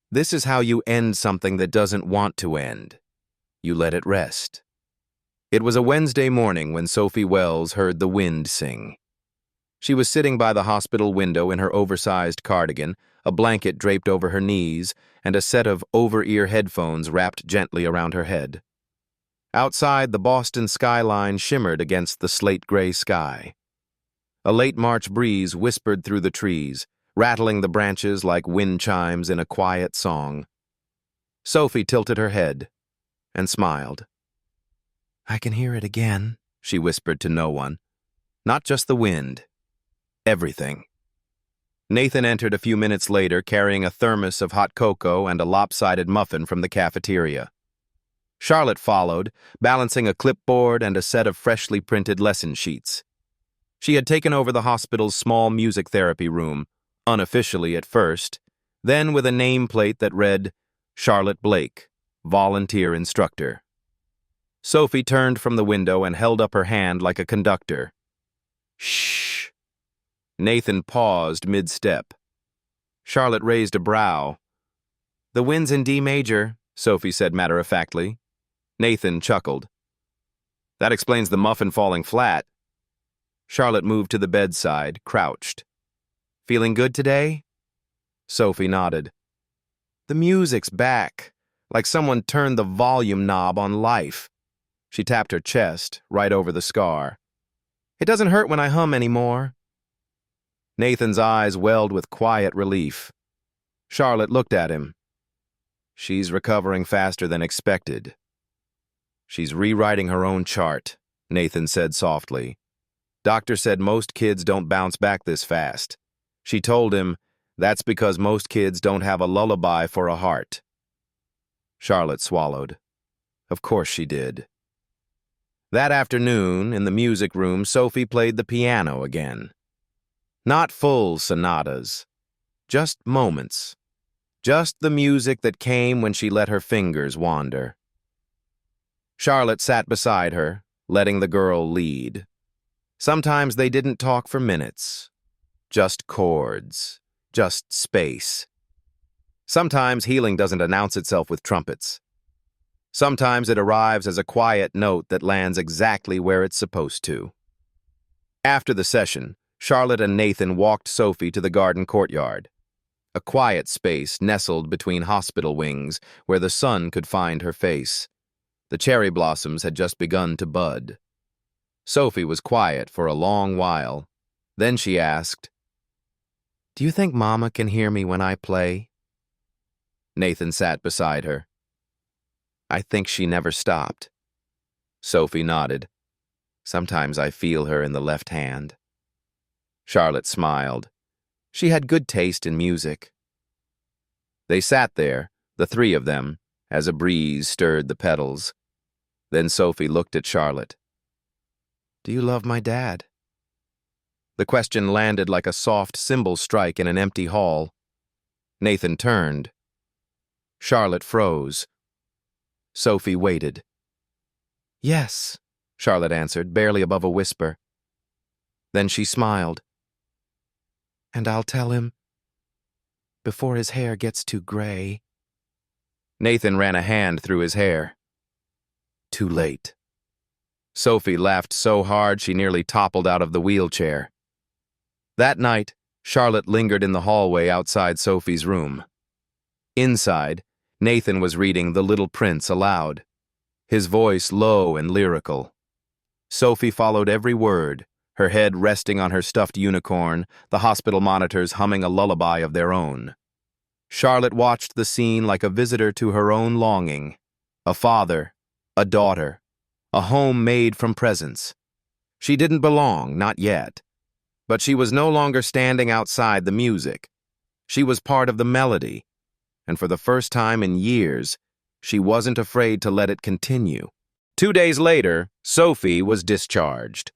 This is how you end something that doesn't want to end. You let it rest. It was a Wednesday morning when Sophie Wells heard the wind sing. She was sitting by the hospital window in her oversized cardigan, a blanket draped over her knees, and a set of over-ear headphones wrapped gently around her head. Outside, the Boston skyline shimmered against the slate-gray sky. A late March breeze whispered through the trees, rattling the branches like wind chimes in a quiet song. Sophie tilted her head and smiled. "I can hear it again," she whispered to no one. "Not just the wind. Everything." Nathan entered a few minutes later carrying a thermos of hot cocoa and a lopsided muffin from the cafeteria. Charlotte followed, balancing a clipboard and a set of freshly printed lesson sheets. She had taken over the hospital's small music therapy room, unofficially at first, then with a nameplate that read, "Charlotte Blake, volunteer instructor." Sophie turned from the window and held up her hand like a conductor. "Shh." Nathan paused mid-step. Charlotte raised a brow. "The wind's in D major," Sophie said matter-of-factly. Nathan chuckled. "That explains the muffin falling flat." Charlotte moved to the bedside, crouched. "Feeling good today?" Sophie nodded. "The music's back, like someone turned the volume knob on life." She tapped her chest, right over the scar. "It doesn't hurt when I hum anymore." Nathan's eyes welled with quiet relief. Charlotte looked at him. "She's recovering faster than expected." "She's rewriting her own chart," Nathan said softly. "Doctor said most kids don't bounce back this fast." She told him, "That's because most kids don't have a lullaby for a heart." Charlotte swallowed. Of course she did. That afternoon, in the music room, Sophie played the piano again. Not full sonatas, just moments. Just the music that came when she let her fingers wander. Charlotte sat beside her, letting the girl lead. Sometimes they didn't talk for minutes. Just chords, just space. Sometimes healing doesn't announce itself with trumpets. Sometimes it arrives as a quiet note that lands exactly where it's supposed to. After the session, Charlotte and Nathan walked Sophie to the garden courtyard, a quiet space nestled between hospital wings where the sun could find her face. The cherry blossoms had just begun to bud. Sophie was quiet for a long while. Then she asked, "Do you think Mama can hear me when I play?" Nathan sat beside her. "I think she never stopped." Sophie nodded. "Sometimes I feel her in the left hand." Charlotte smiled. She had good taste in music. They sat there, the three of them, as a breeze stirred the petals. Then Sophie looked at Charlotte. "Do you love my dad?" The question landed like a soft cymbal strike in an empty hall. Nathan turned. Charlotte froze. Sophie waited. "Yes," Charlotte answered, barely above a whisper. Then she smiled. "And I'll tell him before his hair gets too gray." Nathan ran a hand through his hair. "Too late." Sophie laughed so hard she nearly toppled out of the wheelchair. That night, Charlotte lingered in the hallway outside Sophie's room. Inside, Nathan was reading The Little Prince aloud, his voice low and lyrical. Sophie followed every word, her head resting on her stuffed unicorn, the hospital monitors humming a lullaby of their own. Charlotte watched the scene like a visitor to her own longing, a father, a daughter, a home made from presence. She didn't belong, not yet. But she was no longer standing outside the music. She was part of the melody, and for the first time in years, she wasn't afraid to let it continue. 2 days later, Sophie was discharged.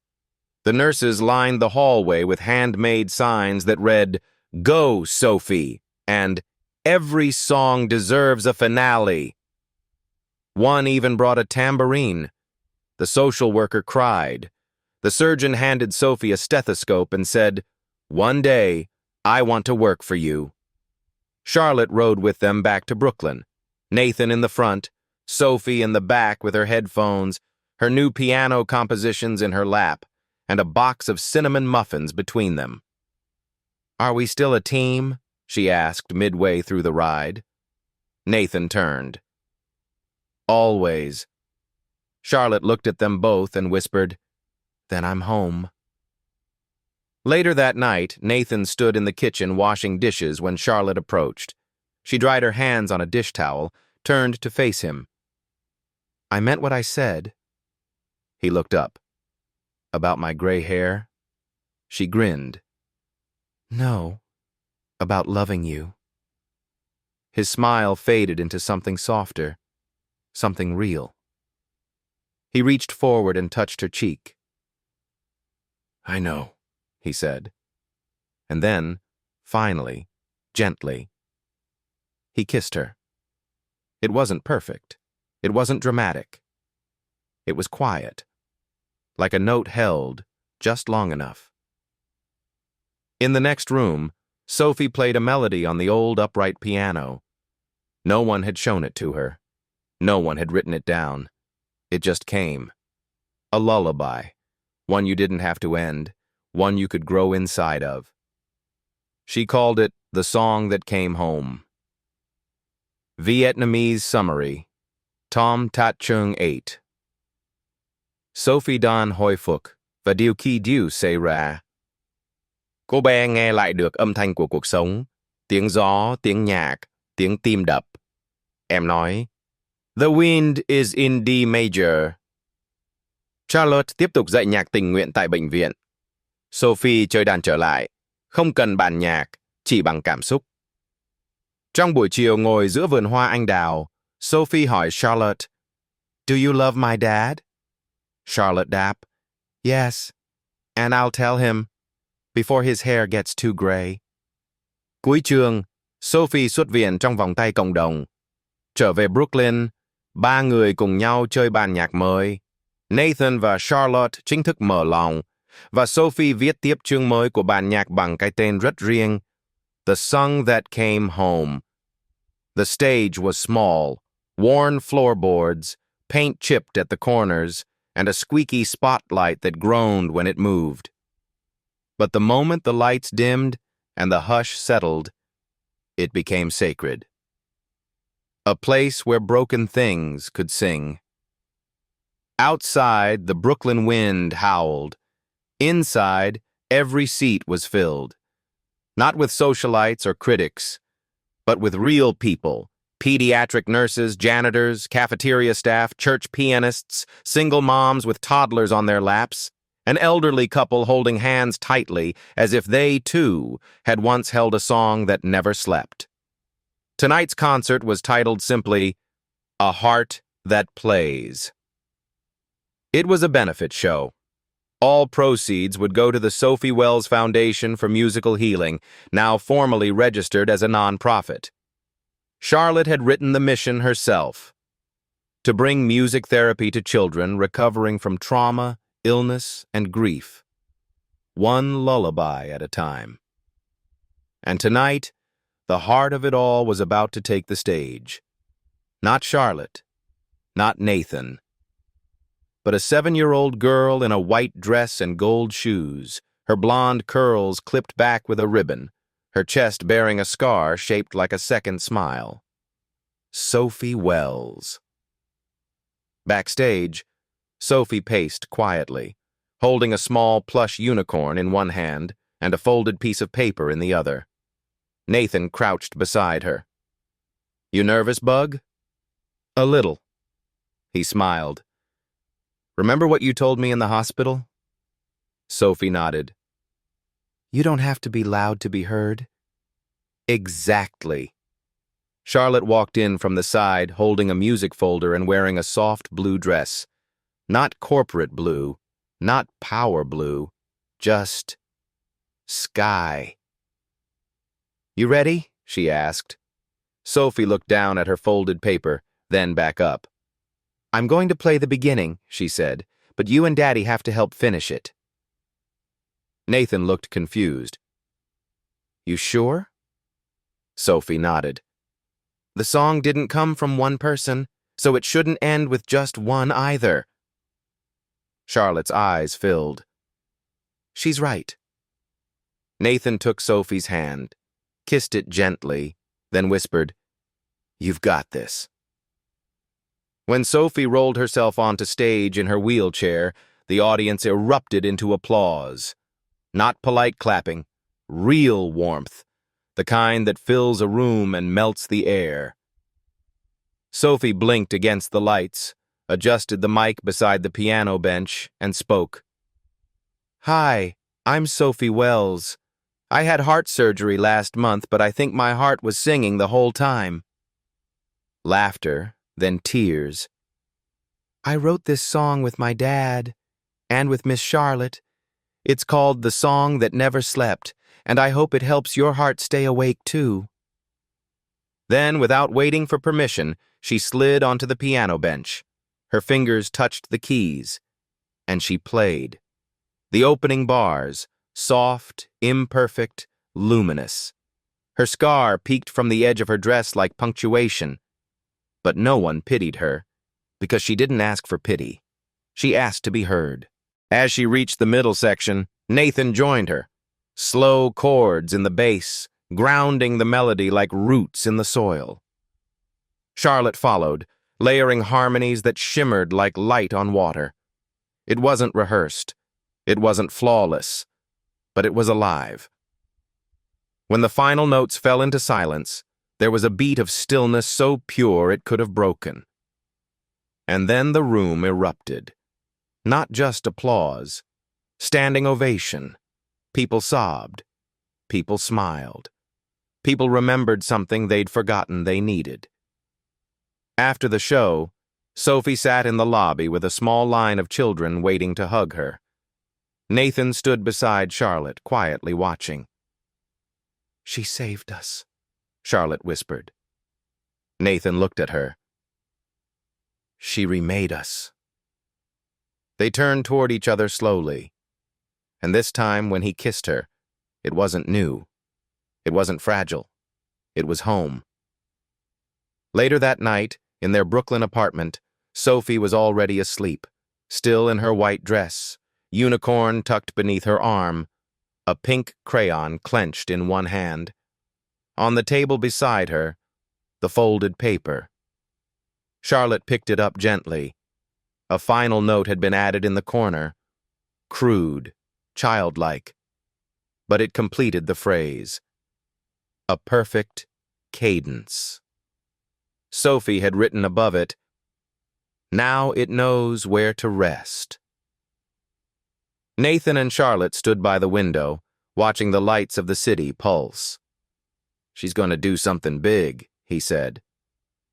The nurses lined the hallway with handmade signs that read, "Go, Sophie," and "Every song deserves a finale." One even brought a tambourine. The social worker cried. The surgeon handed Sophie a stethoscope and said, "One day, I want to work for you." Charlotte rode with them back to Brooklyn, Nathan in the front, Sophie in the back with her headphones, her new piano compositions in her lap, and a box of cinnamon muffins between them. "Are we still a team?" she asked midway through the ride. Nathan turned. "Always." Charlotte looked at them both and whispered, "Then I'm home." Later that night, Nathan stood in the kitchen washing dishes when Charlotte approached. She dried her hands on a dish towel, turned to face him. "I meant what I said." He looked up. "About my gray hair?" She grinned. "No, about loving you." His smile faded into something softer, something real. He reached forward and touched her cheek. "I know," he said. And then, finally, gently, he kissed her. It wasn't perfect. It wasn't dramatic. It was quiet, like a note held just long enough. In the next room, Sophie played a melody on the old upright piano. No one had shown it to her. No one had written it down. It just came. A lullaby, one you didn't have to end, one you could grow inside of. She called it the song that came home. Vietnamese summary. Tom Tat Chung 8. Sophie Dan hồi phục và điều kỳ diệu xảy ra. Cô bé nghe lại được âm thanh của cuộc sống, tiếng gió, tiếng nhạc, tiếng tim đập. Em nói, "The wind is in D major." Charlotte tiếp tục dạy nhạc tình nguyện tại bệnh viện. Sophie chơi đàn trở lại, không cần bản nhạc, chỉ bằng cảm xúc. Trong buổi chiều ngồi giữa vườn hoa anh đào, Sophie hỏi Charlotte, "Do you love my dad?" Charlotte đáp, "Yes, and I'll tell him, before his hair gets too gray." Cuối trường, Sophie xuất viện trong vòng tay cộng đồng. Trở về Brooklyn, ba người cùng nhau chơi ban nhạc mới. Nathan và Charlotte chính thức mở lòng, và Sophie viết tiếp chương mới của ban nhạc bằng cái tên rất riêng, The Song That Came Home. The stage was small, worn floorboards, paint chipped at the corners, and a squeaky spotlight that groaned when it moved. But the moment the lights dimmed and the hush settled, it became sacred. A place where broken things could sing. Outside, the Brooklyn wind howled. Inside, every seat was filled. Not with socialites or critics, but with real people. Pediatric nurses, janitors, cafeteria staff, church pianists, single moms with toddlers on their laps, an elderly couple holding hands tightly as if they, too, had once held a song that never slept. Tonight's concert was titled simply, A Heart That Plays. It was a benefit show. All proceeds would go to the Sophie Wells Foundation for Musical Healing, now formally registered as a nonprofit. Charlotte had written the mission herself, to bring music therapy to children recovering from trauma, illness, and grief, one lullaby at a time. And tonight, the heart of it all was about to take the stage. Not Charlotte, not Nathan, but a 7-year-old girl in a white dress and gold shoes, her blonde curls clipped back with a ribbon, her chest bearing a scar shaped like a second smile. Sophie Wells. Backstage, Sophie paced quietly, holding a small plush unicorn in one hand and a folded piece of paper in the other. Nathan crouched beside her. "You nervous, Bug?" "A little." He smiled. "Remember what you told me in the hospital?" Sophie nodded. "You don't have to be loud to be heard." "Exactly." Charlotte walked in from the side, holding a music folder and wearing a soft blue dress. Not corporate blue, not power blue, just sky. "You ready?" she asked. Sophie looked down at her folded paper, then back up. "I'm going to play the beginning," she said, "but you and Daddy have to help finish it." Nathan looked confused. "You sure?" Sophie nodded. "The song didn't come from one person, so it shouldn't end with just one either." Charlotte's eyes filled. "She's right." Nathan took Sophie's hand, kissed it gently, then whispered, "You've got this." When Sophie rolled herself onto stage in her wheelchair, the audience erupted into applause. Not polite clapping, real warmth, the kind that fills a room and melts the air. Sophie blinked against the lights, adjusted the mic beside the piano bench, and spoke. "Hi, I'm Sophie Wells. I had heart surgery last month, but I think my heart was singing the whole time." Laughter, then tears. "I wrote this song with my dad, and with Miss Charlotte. It's called The Song That Never Slept, and I hope it helps your heart stay awake too." Then, without waiting for permission, she slid onto the piano bench. Her fingers touched the keys, and she played. The opening bars, soft, imperfect, luminous. Her scar peeked from the edge of her dress like punctuation. But no one pitied her, because she didn't ask for pity. She asked to be heard. As she reached the middle section, Nathan joined her. Slow chords in the bass, grounding the melody like roots in the soil. Charlotte followed, layering harmonies that shimmered like light on water. It wasn't rehearsed. It wasn't flawless, but it was alive. When the final notes fell into silence, there was a beat of stillness so pure it could have broken. And then the room erupted. Not just applause, standing ovation. People sobbed. People smiled. People remembered something they'd forgotten they needed. After the show, Sophie sat in the lobby with a small line of children waiting to hug her. Nathan stood beside Charlotte, quietly watching. "She saved us," Charlotte whispered. Nathan looked at her. "She remade us." They turned toward each other slowly, and this time when he kissed her, it wasn't new. It wasn't fragile. It was home. Later that night, in their Brooklyn apartment, Sophie was already asleep, still in her white dress, unicorn tucked beneath her arm, a pink crayon clenched in one hand. On the table beside her, the folded paper. Charlotte picked it up gently. A final note had been added in the corner. Crude, childlike. But it completed the phrase. A perfect cadence. Sophie had written above it, "Now it knows where to rest." Nathan and Charlotte stood by the window, watching the lights of the city pulse. "She's going to do something big," he said.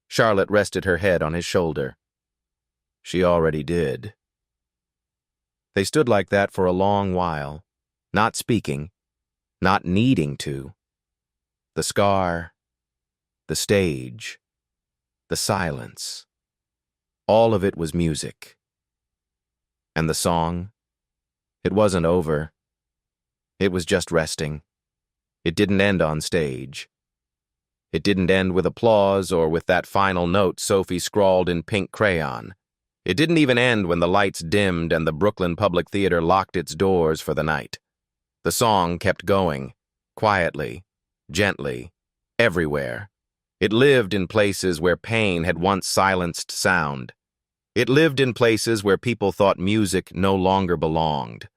Charlotte rested her head on his shoulder. "She already did." They stood like that for a long while, not speaking, not needing to. The scar, the stage, the silence. All of it was music. And the song? It wasn't over. It was just resting. It didn't end on stage. It didn't end with applause or with that final note Sophie scrawled in pink crayon. It didn't even end when the lights dimmed and the Brooklyn Public Theater locked its doors for the night. The song kept going, quietly, gently, everywhere. It lived in places where pain had once silenced sound. It lived in places where people thought music no longer belonged.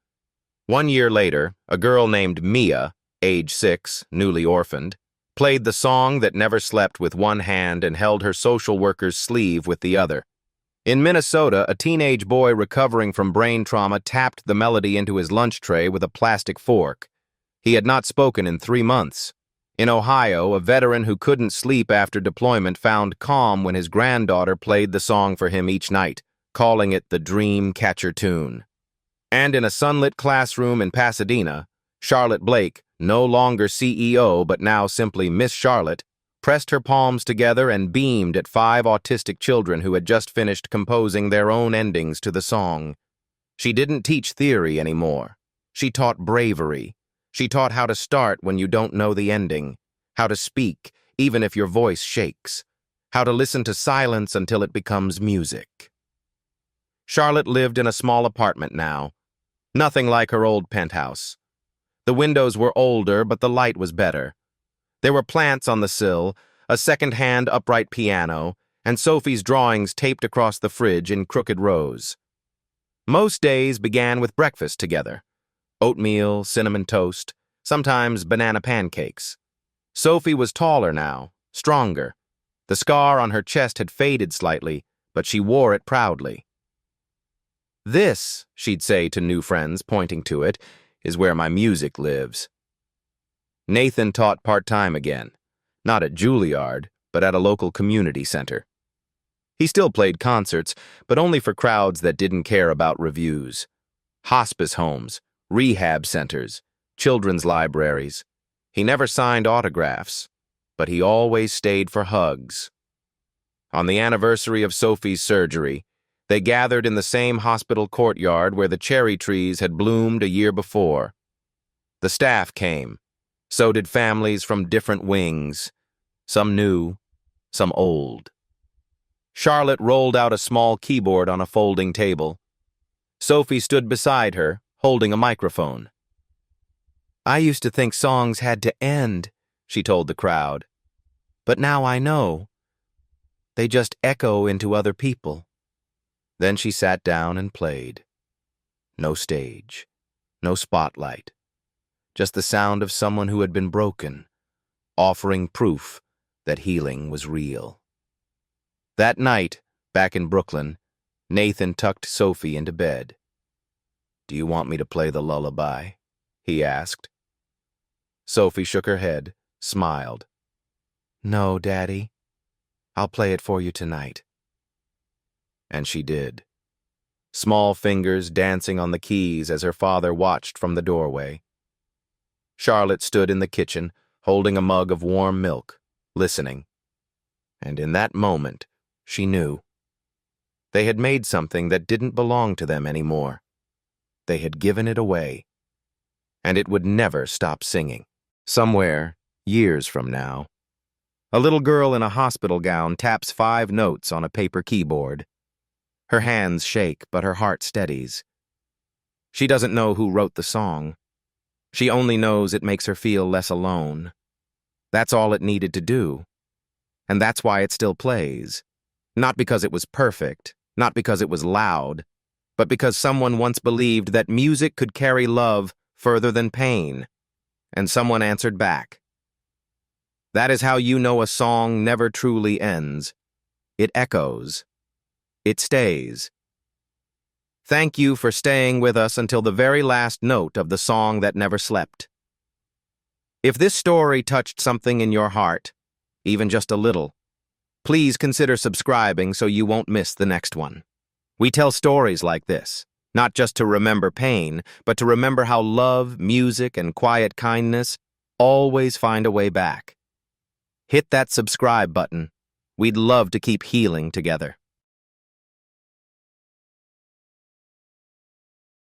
1 year later, a girl named Mia, age 6, newly orphaned, played the song that never slept with one hand and held her social worker's sleeve with the other. In Minnesota, a teenage boy recovering from brain trauma tapped the melody into his lunch tray with a plastic fork. He had not spoken in 3 months. In Ohio, a veteran who couldn't sleep after deployment found calm when his granddaughter played the song for him each night, calling it the dream catcher tune. And in a sunlit classroom in Pasadena, Charlotte Blake, no longer CEO but now simply Miss Charlotte, pressed her palms together and beamed at 5 autistic children who had just finished composing their own endings to the song. She didn't teach theory anymore. She taught bravery. She taught how to start when you don't know the ending, how to speak even if your voice shakes, how to listen to silence until it becomes music. Charlotte lived in a small apartment now, nothing like her old penthouse. The windows were older, but the light was better. There were plants on the sill, a second-hand upright piano, and Sophie's drawings taped across the fridge in crooked rows. Most days began with breakfast together. Oatmeal, cinnamon toast, sometimes banana pancakes. Sophie was taller now, stronger. The scar on her chest had faded slightly, but she wore it proudly. "This," she'd say to new friends, pointing to it, "is where my music lives." Nathan taught part-time again, not at Juilliard, but at a local community center. He still played concerts, but only for crowds that didn't care about reviews. Hospice homes, rehab centers, children's libraries. He never signed autographs, but he always stayed for hugs. On the anniversary of Sophie's surgery, they gathered in the same hospital courtyard where the cherry trees had bloomed a year before. The staff came. So did families from different wings, some new, some old. Charlotte rolled out a small keyboard on a folding table. Sophie stood beside her, holding a microphone. "I used to think songs had to end," she told the crowd. "But now I know. They just echo into other people." Then she sat down and played. No stage, no spotlight. Just the sound of someone who had been broken, offering proof that healing was real. That night, back in Brooklyn, Nathan tucked Sophie into bed. "Do you want me to play the lullaby?" he asked. Sophie shook her head, smiled. "No, Daddy. I'll play it for you tonight." And she did. Small fingers dancing on the keys as her father watched from the doorway. Charlotte stood in the kitchen, holding a mug of warm milk, listening. And in that moment, she knew. They had made something that didn't belong to them anymore. They had given it away. And it would never stop singing. Somewhere, years from now, a little girl in a hospital gown taps 5 notes on a paper keyboard. Her hands shake, but her heart steadies. She doesn't know who wrote the song. She only knows it makes her feel less alone. That's all it needed to do. And that's why it still plays. Not because it was perfect, not because it was loud, but because someone once believed that music could carry love further than pain. And someone answered back. That is how you know a song never truly ends. It echoes. It stays. Thank you for staying with us until the very last note of the song that never slept. If this story touched something in your heart, even just a little, please consider subscribing so you won't miss the next one. We tell stories like this, not just to remember pain, but to remember how love, music, and quiet kindness always find a way back. Hit that subscribe button. We'd love to keep healing together.